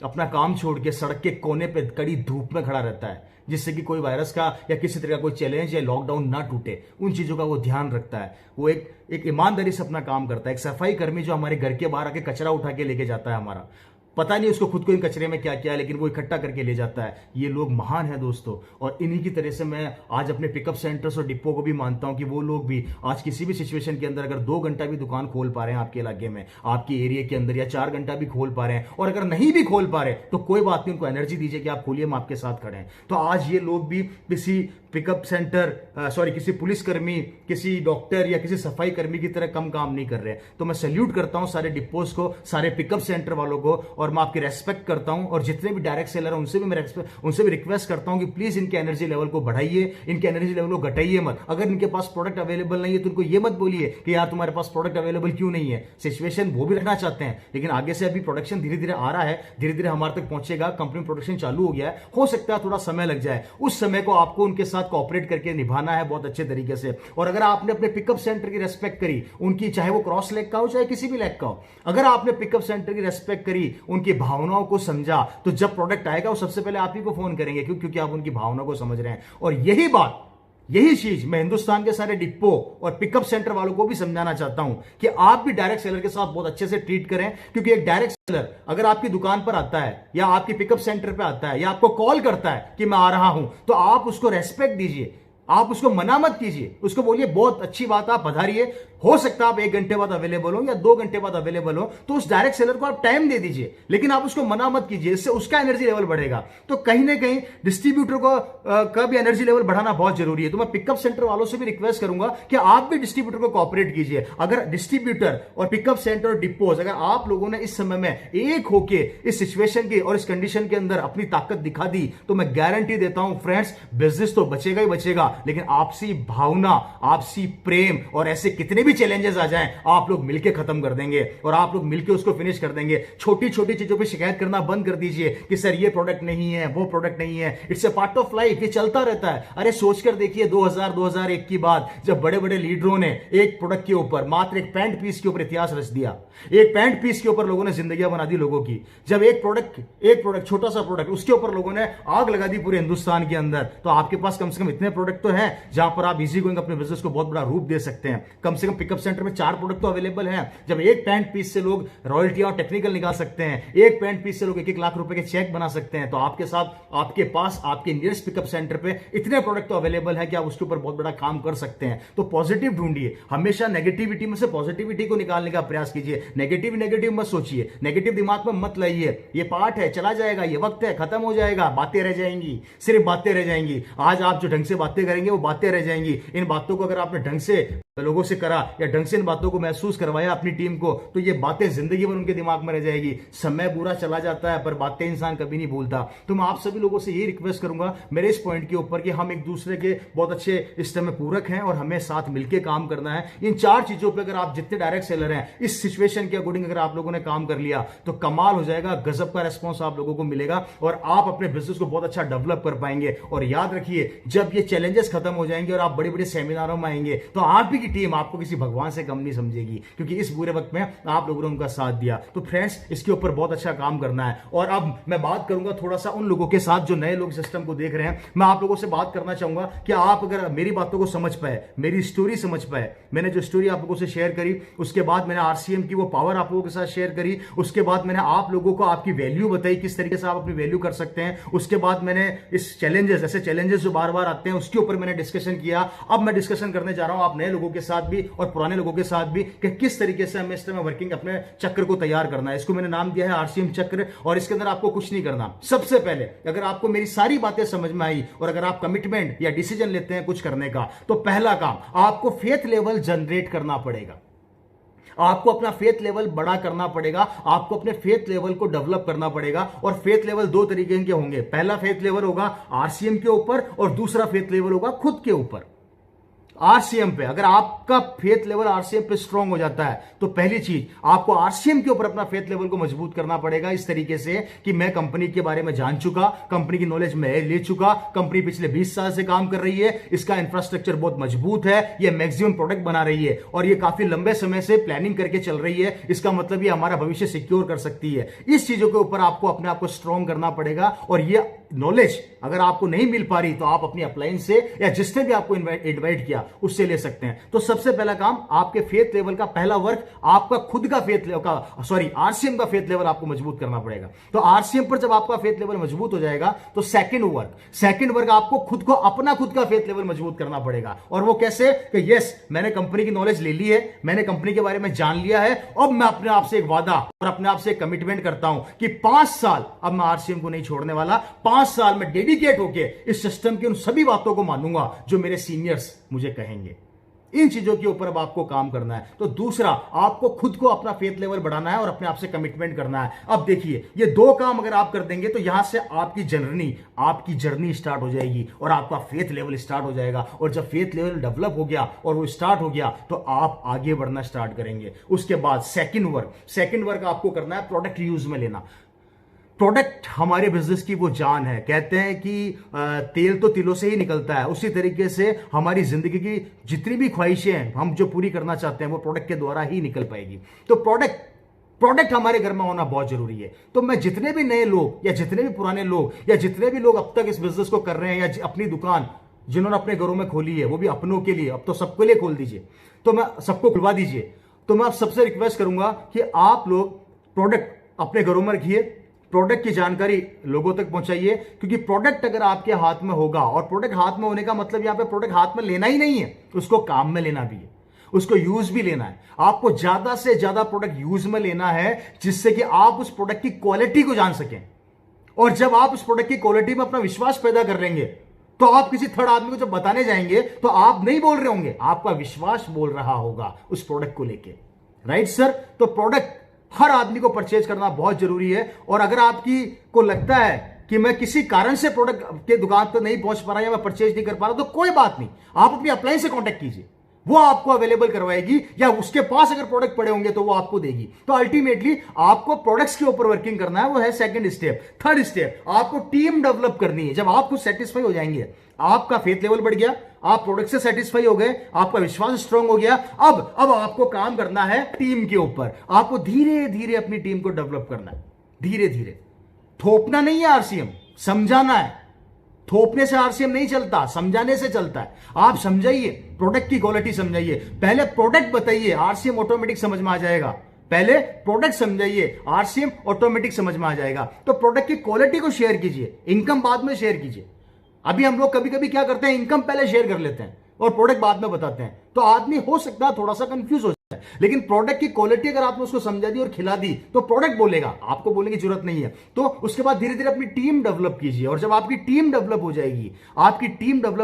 अपना काम छोड़ के सड़क के कोने पे कड़ी धूप में खड़ा रहता है, जिससे कि कोई वायरस का या किसी तरह का कोई चैलेंज या लॉकडाउन ना टूटे, उन चीजों का वो ध्यान रखता है। वो एक ईमानदारी से अपना काम करता है। एक सफाई कर्मी जो हमारे घर के बाहर आके कचरा उठा के लेके जाता है, हमारा पता नहीं उसको खुद को इन कचरे में क्या क्या है, लेकिन वो इकट्ठा करके ले जाता है। ये लोग महान हैं दोस्तों। और इन्हीं की तरह से मैं आज अपने पिकअप सेंटर्स और डिपो को भी मानता हूं कि वो लोग भी आज किसी भी सिचुएशन के अंदर अगर 2 घंटा भी दुकान खोल पा रहे हैं आपके इलाके में, आपके एरिया के अंदर, या 4 घंटा भी खोल पा रहे हैं, और अगर नहीं भी खोल पा रहे तो कोई बात नहीं, उनको एनर्जी दीजिए कि आप खोलिए, हम आपके साथ खड़े हैं। तो आज ये लोग भी किसी पिकअप सेंटर किसी पुलिसकर्मी, किसी डॉक्टर या किसी सफाई कर्मी की तरह कम काम नहीं कर रहे हैं। तो मैं सैल्यूट करता हूं सारे डिपोज को, सारे पिकअप सेंटर वालों को, और और मैं आपकी रेस्पेक्ट करता हूं, और जितने भी डायरेक्ट सेलर हैं उनसे भी रिक्वेस्ट करता हूं कि प्लीज इनके एनर्जी लेवल को बढ़ाइए, इनके एनर्जी लेवल को घटाइए मत। अगर इनके पास प्रोडक्ट अवेलेबल नहीं है तो उनको ये मत बोलिए कि यार तुम्हारे पास प्रोडक्ट अवेलेबल क्यों नहीं है। सिचुएशन वो भी रखना चाहते हैं, लेकिन आगे से अभी प्रोडक्शन धीरे धीरे आ रहा है, धीरे धीरे हमारे तक पहुंचेगा, कंपनी प्रोडक्शन चालू हो गया है, हो सकता है थोड़ा समय लग जाए। उस समय को आपको उनके साथ कोऑपरेट करके निभाना है बहुत अच्छे तरीके से। और अगर आपने अपने पिकअप सेंटर की रेस्पेक्ट करी, उनकी, चाहे वो क्रॉस लेग का हो चाहे किसी भी लेग का हो, अगर आपने पिकअप सेंटर की रेस्पेक्ट करी, उनकी भावनाओं को समझा, तो जब प्रोडक्ट आएगा वो सबसे पहले आप ही को फोन करेंगे, क्योंकि आप उनकी भावनाओं को समझ रहे हैं। और यही चीज मैं हिंदुस्तान के सारे डिपो और पिकअप सेंटर वालों को भी समझाना चाहता हूं कि आप भी डायरेक्ट सेलर के साथ बहुत अच्छे से ट्रीट करें। क्योंकि एक डायरेक्ट सेलर अगर आपकी दुकान पर आता है या आपकी पिकअप सेंटर पे आता है या आपको कॉल करता है कि मैं आ रहा हूं, तो आप उसको रेस्पेक्ट दीजिए, आप उसको मना मत कीजिए, उसको बोलिए बहुत अच्छी बात, आप पधारिए। हो सकता है आप 1 घंटे बाद अवेलेबल हो या 2 घंटे बाद अवेलेबल हो, तो उस डायरेक्ट सेलर को आप टाइम दे दीजिए, लेकिन आप उसको मना मत कीजिए, इससे उसका एनर्जी लेवल बढ़ेगा। तो कहीं ना कहीं डिस्ट्रीब्यूटर का भी एनर्जी लेवल बढ़ाना बहुत जरूरी है। तो मैं पिकअप सेंटर वालों से भी रिक्वेस्ट करूंगा कि आप भी डिस्ट्रीब्यूटर को कॉपरेट कीजिए। अगर डिस्ट्रीब्यूटर और पिकअप सेंटर और डिपोज, अगर आप लोगों ने इस समय में एक होके इस सिचुएशन की और इस कंडीशन के अंदर अपनी ताकत दिखा दी, तो मैं गारंटी देता हूं फ्रेंड्स, बिजनेस तो बचेगा ही बचेगा, लेकिन आपसी भावना, आपसी प्रेम और ऐसे कितने भी चैलेंजेस आ जाएं, आप लोग मिलकर खत्म कर देंगे और आप लोग मिलकर उसको फिनिश कर देंगे। छोटी छोटी चीजों पे शिकायत करना बंद कर दीजिए कि सर ये प्रोडक्ट नहीं है, वो प्रोडक्ट नहीं है। It's a part of life, ये चलता रहता है। अरे सोचकर देखिए 2001 की बात, जब बड़े बड़े लीडरों ने एक प्रोडक्ट के ऊपर, मात्र एक पैंट पीस के ऊपर इतिहास रच दिया। एक पैंट पीस के ऊपर लोगों ने जिंदगियां बना दी लोगों की। जब एक प्रोडक्ट छोटा सा प्रोडक्ट, उसके ऊपर लोगों ने आग लगा दी पूरे हिंदुस्तान के अंदर। तो आपके पास कम से कम इतने प्रोडक्ट तो हैं जहां पर आप इजी गोइंग अपने बिजनेस को बहुत बड़ा रूप दे सकते हैं। कम से कम पिकअप सेंटर में 4 प्रोडक्ट तो अवेलेबल हैं। जब एक पैंट पीस से लोग रॉयल्टियां और टेक्निकल निकाल सकते हैं, एक पैंट पीस से लोग 1-1 लाख रुपए के चेक बना सकते हैं, तो आपके साथ, आपके पास, आपके नियरेस्ट पिकअप सेंटर पे इतने प्रोडक्ट तो अवेलेबल है कि आप उसके ऊपर बहुत बड़ा काम कर सकते हैं। तो पॉजिटिव ढूंढिए, हमेशा नेगेटिविटी में से पॉजिटिविटी को निकालने का प्रयास कीजिए। नेगेटिव मत सोचिए, नेगेटिव दिमाग में मत लाइए। ये पार्ट है, चला जाएगा, ये वक्त है, खत्म हो जाएगा, बातें रह जाएंगी, सिर्फ बातें रह जाएंगी। आज आप जो ढंग से बातें करेंगे वो बातें रह जाएंगी। इन बातों को अगर आपने ढंग से लोगों से करा या ढंग से इन बातों को महसूस करवाया अपनी टीम को, तो ये बातें जिंदगी भर उनके दिमाग में रह जाएगी। समय बुरा चला जाता है पर बातें इंसान कभी नहीं भूलता। तो मैं आप सभी लोगों से ये रिक्वेस्ट करूंगा मेरे इस पॉइंट के ऊपर कि हम एक दूसरे के बहुत अच्छे इस समय पूरक हैं और हमें साथ मिलकर काम करना है। इन 4 चीजों पर अगर आप जितने डायरेक्ट सेलर हैं, इस सिचुएशन के अकॉर्डिंग अगर आप लोगों ने काम कर लिया तो कमाल हो जाएगा, गजब का रेस्पॉन्स आप लोगों को मिलेगा और आप अपने बिजनेस को बहुत अच्छा डेवलप कर पाएंगे। और याद रखिए, जब ये चैलेंजेस खत्म हो जाएंगे और आप बड़े बड़े सेमिनारों में आएंगे, तो आप ही की टीम आपको किसी भगवान से कम नहीं समझेगी, क्योंकि इस बुरे वक्त में आप लोगों ने उनका साथ दिया। तो फ्रेंड्स, इसके ऊपर बहुत अच्छा काम करना है। और अब मैं बात करूंगा थोड़ा सा उन लोगों के साथ जो नए लोग सिस्टम को देख रहे हैं। मैं आप लोगों से बात करना चाहूंगा कि आप अगर मेरी बातों को समझ पाए, मेरी स्टोरी समझ पाए, मैंने जो स्टोरी आप लोगों से शेयर करी, उसके बाद मैंने आरसीएम की वो पावर आप लोगों के साथ शेयर करी, उसके बाद मैंने आप लोगों को आपकी वैल्यू बताई, किस तरीके से आप अपनी वैल्यू कर सकते हैं, उसके बाद मैंने इस चैलेंजेस, ऐसे चैलेंजेस जो बार बार आते हैं उसके ऊपर मैंने डिस्कशन किया। अब मैं डिस्कशन करने जा रहा हूं आप नए लोगों के साथ भी और पुराने लोगों के साथ भी कि किस तरीके से हमें इस समय वर्किंग अपने चक्र को तैयार करना है। इसको मैंने नाम दिया है आरसीएम चक्र, और इसके अंदर आपको कुछ नहीं करना। सबसे पहले अगर आपको मेरी सारी बातें समझ में आई और अगर आप कमिटमेंट या डिसीजन लेते हैं कुछ करने का, तो पहला काम आपको फेथ लेवल जनरेट करना पड़ेगा। आपको अपना फेथ लेवल बड़ा करना पड़ेगा, आपको अपने फेथ लेवल को डेवलप करना पड़ेगा। और फेथ लेवल 2 तरीके के होंगे। पहला फेथ लेवल होगा आरसीएम के ऊपर और दूसरा फेथ लेवल होगा खुद के ऊपर। आरसीएम पे अगर आपका फेथ लेवल आरसीएम पे स्ट्रांग हो जाता है, तो पहली चीज आपको आरसीएम के ऊपर अपना फेथ लेवल को मजबूत करना पड़ेगा, इस तरीके से कि मैं कंपनी के बारे में जान चुका, कंपनी की नॉलेज में ले चुका, कंपनी पिछले 20 साल से काम कर रही है, इसका इंफ्रास्ट्रक्चर बहुत मजबूत है, ये मैक्सिमम प्रोडक्ट बना रही है और ये काफी लंबे समय से प्लानिंग करके चल रही है। इसका मतलब ये हमारा भविष्य सिक्योर कर सकती है। इस चीजों के ऊपर आपको अपने आप को स्ट्रांग करना पड़ेगा। और ये नॉलेज अगर आपको नहीं मिल पा रही, तो आप अपनी अपलाइन से या जिसने भी आपको इन्वाइट किया उससे ले सकते हैं। तो सबसे पहला काम, आपके फेथ लेवल का पहला वर्क, आपका खुद का फेथ लेवल का आरसीएम का फेथ लेवल आपको मजबूत करना पड़ेगा। तो आरसीएम पर जब आपका फेथ लेवल मजबूत हो जाएगा, तो सेकंड वर्क आपको खुद को अपना खुद का फेथ लेवल मजबूत करना पड़ेगा। और वो कैसे कि यस, मैंने कंपनी की नॉलेज ले ली है, मैंने कंपनी के बारे में जान लिया है, अब मैं अपने आप से एक वादा और अपने आप से एक कमिटमेंट करता हूं कि 5 साल अब मैं आरसीएम को नहीं छोड़ने वाला। 5 साल में डेडिकेट होकर इस सिस्टम की उन सभी बातों को मानूंगा जो मेरे सीनियर्स मुझे कहेंगे। इन चीजों के ऊपर अब आपको काम करना है। तो दूसरा, आपको खुद को अपना फेथ लेवल बढ़ाना है और अपने आप से कमिटमेंट करना है। अब देखिए, ये दो काम अगर आप कर देंगे तो यहां से आपकी जर्नी स्टार्ट हो जाएगी और आपका फेथ लेवल स्टार्ट हो जाएगा। और जब फेथ लेवल डेवलप हो गया और वो स्टार्ट हो गया तो आप आगे बढ़ना स्टार्ट करेंगे। उसके बाद सेकंड वर्क आपको करना है प्रोडक्ट यूज में लेना। प्रोडक्ट हमारे बिजनेस की वो जान है। कहते हैं कि तेल तो तिलों से ही निकलता है, उसी तरीके से हमारी जिंदगी की जितनी भी ख्वाहिशें हैं हम जो पूरी करना चाहते हैं वो प्रोडक्ट के द्वारा ही निकल पाएगी। तो प्रोडक्ट हमारे घर में होना बहुत जरूरी है। तो मैं जितने भी नए लोग या जितने भी पुराने लोग या जितने भी लोग अब तक इस बिजनेस को कर रहे हैं या अपनी दुकान जिन्होंने अपने घरों में खोली है, वो भी अपनों के लिए, अब तो सबके लिए खोल दीजिए, तो मैं सबको खुलवा दीजिए। तो मैं आप सबसे रिक्वेस्ट करूंगा कि आप लोग प्रोडक्ट अपने घरों में रखिए, प्रोडक्ट की जानकारी लोगों तक पहुंचाइए। क्योंकि प्रोडक्ट अगर आपके हाथ में होगा, और प्रोडक्ट हाथ में होने का मतलब यहां पे प्रोडक्ट हाथ में लेना ही नहीं है, उसको काम में लेना भी है, उसको यूज भी लेना है। आपको ज्यादा से ज्यादा प्रोडक्ट यूज में लेना है जिससे कि आप उस प्रोडक्ट की क्वालिटी को जान सकें। और जब आप उस प्रोडक्ट की क्वालिटी में अपना विश्वास पैदा कर लेंगे तो आप किसी थर्ड आदमी को जब बताने जाएंगे तो आप नहीं बोल रहे होंगे, आपका विश्वास बोल रहा होगा उस प्रोडक्ट को लेके। Right sir? तो प्रोडक्ट हर आदमी को परचेज करना बहुत जरूरी है। और अगर आपकी को लगता है कि मैं किसी कारण से प्रोडक्ट के दुकान तक नहीं पहुंच पा रहा या मैं परचेज नहीं कर पा रहा, तो कोई बात नहीं, आप अपनी अपलाइन से कांटेक्ट कीजिए, वो आपको अवेलेबल करवाएगी, या उसके पास अगर प्रोडक्ट पड़े होंगे तो वो आपको देगी। तो अल्टीमेटली आपको प्रोडक्ट्स के ऊपर वर्किंग करना है, वो है सेकंड स्टेप। थर्ड स्टेप, आपको टीम डेवलप करनी है। जब आप खुद सेटिस्फाई हो जाएंगे, आपका फेथ लेवल बढ़ गया, आप प्रोडक्ट से सेटिस्फाई हो गए, आपका विश्वास स्ट्रांग हो गया, अब आपको काम करना है टीम के ऊपर। आपको धीरे धीरे अपनी टीम को डेवलप करना है, धीरे धीरे। थोपना नहीं है आरसीएम, समझाना है। थोपने से आरसीएम नहीं चलता, समझाने से चलता है। आप समझाइए, प्रोडक्ट की क्वालिटी समझाइए, पहले प्रोडक्ट बताइए, आरसीएम ऑटोमेटिक समझ में आ जाएगा। पहले प्रोडक्ट समझाइए, आरसीएम ऑटोमेटिक समझ में आ जाएगा। तो प्रोडक्ट की क्वालिटी को शेयर कीजिए, इनकम बाद में शेयर कीजिए। अभी हम लोग कभी कभी क्या करते हैं, इनकम पहले शेयर कर लेते हैं और प्रोडक्ट बाद में बताते हैं, तो आदमी हो सकता है थोड़ा सा कंफ्यूज हो जाए। लेकिन प्रोडक्ट की क्वालिटी अगर आपने उसको समझा दी और खिला दी तो प्रोडक्ट बोलेगा, आपको बोलने की जरूरत नहीं है। तो उसके बाद धीरे धीरे अपनी टीम डेवलप कीजिए। और जब आपकी टीम डेवलप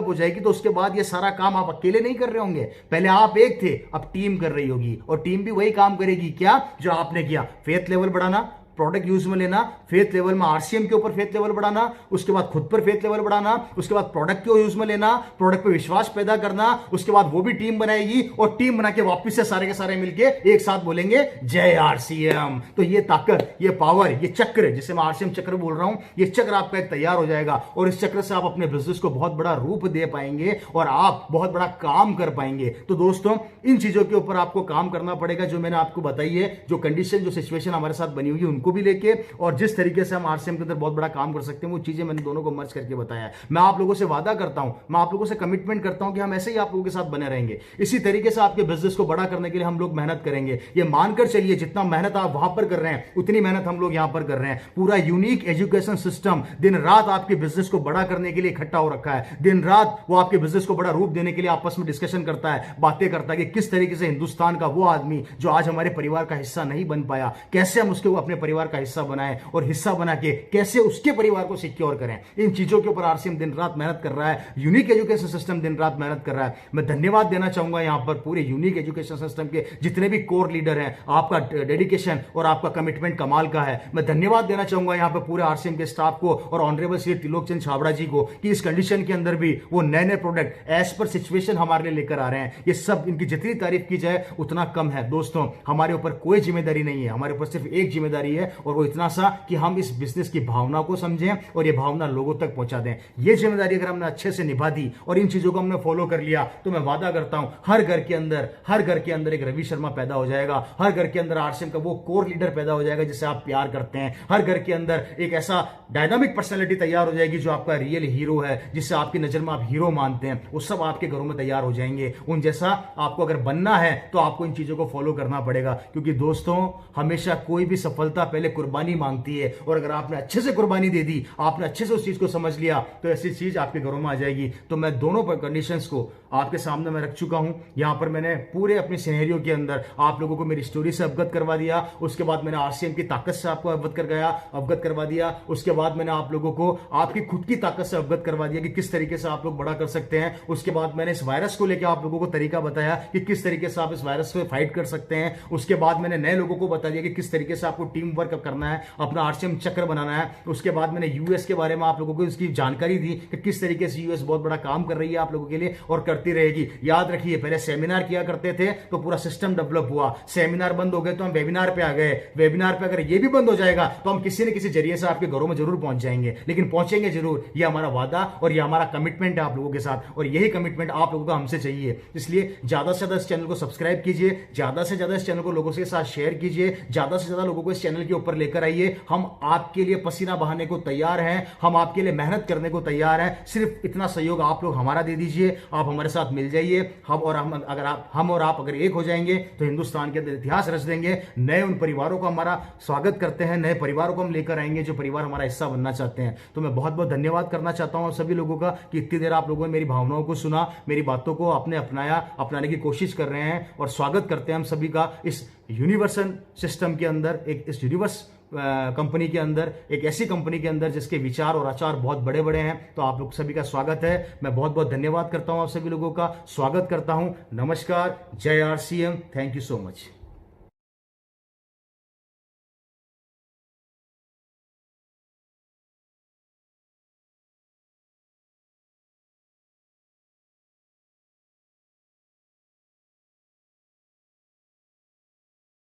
हो जाएगी तो उसके बाद ये सारा काम आप अकेले नहीं कर रहे होंगे। पहले आप एक थे, अब टीम कर रही होगी, और टीम भी वही काम करेगी क्या जो आपने किया। फेथ लेवल बढ़ाना, प्रोडक्ट यूज में लेना, फेथ लेवल में आरसीएम के ऊपर फेथ लेवल बढ़ाना, उसके बाद खुद पर फेथ लेवल बढ़ाना, उसके बाद प्रोडक्ट को यूज में लेना, प्रोडक्ट पे विश्वास पैदा करना, उसके बाद वो भी टीम बनाएगी और टीम बना के वापस से सारे के सारे मिलके एक साथ बोलेंगे जय आरसीएम। तो ये ताकत, ये पावर, ये चक्र, जिसे मैं आरसीएम चक्र बोल रहा हूं, ये चक्र आपका एक तैयार हो जाएगा और इस चक्र से आप अपने बिजनेस को बहुत बड़ा रूप दे पाएंगे और आप बहुत बड़ा काम कर पाएंगे। तो दोस्तों, इन चीजों के ऊपर आपको काम करना पड़ेगा जो मैंने आपको बताई है, जो कंडीशन, जो सिचुएशन हमारे साथ बनी हुई है को भी लेके, और जिस तरीके से हम आरसीएम के अंदर बहुत बड़ा काम कर सकते हैं वो चीजें मैंने दोनों को मर्ज करके बताया है। मैं आप लोगों से वादा करता हूं, मैं आप लोगों से कमिटमेंट करता हूं कि हम ऐसे ही आप लोगों के साथ बने रहेंगे। इसी तरीके से आपके बिजनेस को बड़ा करने के लिए हम लोग मेहनत करेंगे। ये मानकर चलिए, जितना मेहनत आप वहां पर कर रहे हैं उतनी मेहनत हम लोग यहां पर कर रहे हैं। पूरा यूनिक एजुकेशन सिस्टम दिन रात आपके बिजनेस को बड़ा करने के लिए इकट्ठा हो रखा है। दिन रात वो आपके बिजनेस को बड़ा रूप देने के लिए आपस में डिस्कशन करता है, बातें करता है कि किस तरीके से हिंदुस्तान का वो आदमी जो आज हमारे परिवार का हिस्सा नहीं बन पाया, कैसे हम उसके वो अपने परिवार का हिस्सा बनाए और हिस्सा बना के कैसे उसके परिवार को सिक्योर करें। इन चीजों के ऊपर आरसीएम दिन रात मेहनत कर रहा है, यूनिक एजुकेशन सिस्टम दिन रात मेहनत कर रहा है। मैं धन्यवाद देना चाहूंगा यहां पर पूरे यूनिक एजुकेशन सिस्टम के जितने भी कोर लीडर हैं। आपका डेडिकेशन और आपका कमिटमेंट कमाल का है। मैं धन्यवाद देना चाहूंगा यहां पर पूरे आरसीएम के स्टाफ को और ऑनरेबल श्री त्रिलोक चंद छाबड़ा जी को कि इस कंडीशन के अंदर भी वो नए नए प्रोडक्ट एज पर सिचुएशन हमारे लिए लेकर आ रहे हैं। ये सब, इनकी जितनी तारीफ की जाए उतना कम है। दोस्तों, हमारे ऊपर कोई जिम्मेदारी नहीं है, हमारे ऊपर सिर्फ एक जिम्मेदारी है और वो इतना सा कि हम इस बिजनेस की भावना को समझें और ये भावना लोगों तक पहुंचा दें। ये जिम्मेदारी अगर हमने अच्छे से निभा दी और इन चीजों को हमने फॉलो कर लिया तो मैं वादा करता हूं हर घर के अंदर एक रवि शर्मा पैदा हो जाएगा। हर घर के अंदर आरसीएम का वो कोर लीडर पैदा हो जाएगा जिसे आप प्यार करते हैं। हर घर के अंदर एक ऐसा डायनामिक पर्सनैलिटी तैयार हो जाएगी जो आपका रियल हीरो है, जिससे आपकी नजर में आप हीरो मानते हैं। वो सब आपके घरों में तैयार हो जाएंगे। उन जैसा आपको अगर बनना है तो आपको इन चीजों को फॉलो करना पड़ेगा, क्योंकि दोस्तों, हमेशा कोई भी सफलता पहले कुर्बानी मांगती है, और अगर आपने अच्छे से कुर्बानी दे दी, आपने अच्छे से उस चीज को समझ लिया, तो ऐसी चीज आपके घरों में आ जाएगी। तो मैं दोनों कंडीशंस को आपके सामने मैं रख चुका हूं। यहां पर मैंने पूरे अपने सिनेरियो के अंदर आप लोगों को मेरी स्टोरी से अवगत करवा दिया, उसके बाद मैंने आरसीएम की ताकत से आपको अवगत करवा दिया, उसके बाद मैंने आप लोगों को आपकी खुद की ताकत से अवगत करवा दिया कि किस तरीके से आप लोग बड़ा कर सकते हैं। उसके बाद मैंने इस वायरस को लेकर आप लोगों को तरीका बताया कि किस तरीके से आप इस वायरस से फाइट कर सकते हैं। उसके बाद मैंने नए लोगों को बता दिया कि किस तरीके से आपको टीम वर्क करना है, अपना आरसीएम चक्र बनाना है। उसके बाद मैंने यूएस के बारे में आप लोगों को इसकी जानकारी दी कि किस तरीके से यूएस बहुत बड़ा काम कर रही है आप लोगों के लिए और करती रहेगी। याद रखिए, पहले सेमिनार किया करते थे तो पूरा सिस्टम डेवलप हुआ, सेमिनार बंद हो गए तो हम वेबिनार पे आ गए, वेबिनार पे अगर ये भी बंद हो जाएगा तो हम किसी न किसी जरिए से आपके घरों में जरूर पहुंच जाएंगे, लेकिन पहुंचेंगे जरूर। ये हमारा वादा और ये हमारा कमिटमेंट है आप लोगों के साथ, और यही कमिटमेंट आप लोगों का हमसे चाहिए। इसलिए ज्यादा से ज्यादा इस चैनल को सब्सक्राइब कीजिए, ज्यादा से ज्यादा इस चैनल को लोगों के साथ शेयर कीजिए, ज्यादा से ज्यादा लोगों को इस चैनल के ऊपर लेकर आइए। हम आपके लिए पसीना बहाने को तैयार हैं, हम आपके लिए मेहनत करने को तैयार हैं। सिर्फ इतना सहयोग आप लोग हमारा दे दीजिए, आप हमारे साथ मिल जाइए। हम और आप अगर एक हो जाएंगे तो हिंदुस्तान के अंदर इतिहास रच देंगे। नए उन परिवारों को हमारा स्वागत करते हैं, नए परिवारों को हम लेकर आएंगे जो परिवार हमारा हिस्सा बनना चाहते हैं। तो मैं बहुत बहुत धन्यवाद करना चाहता हूं सभी लोगों का कि इतनी देर आप लोगों ने मेरी भावनाओं को सुना, मेरी बातों को आपने अपनाने की कोशिश कर रहे हैं, और स्वागत करते हैं हम सभी का इस यूनिवर्सल सिस्टम के अंदर, इस यूनिवर्स कंपनी के अंदर, एक ऐसी कंपनी के अंदर जिसके विचार और आचार बहुत बड़े बड़े हैं। तो आप लोग सभी का स्वागत है। मैं बहुत बहुत धन्यवाद करता हूं आप सभी लोगों का, स्वागत करता हूं। नमस्कार, जय RCM, thank you so much.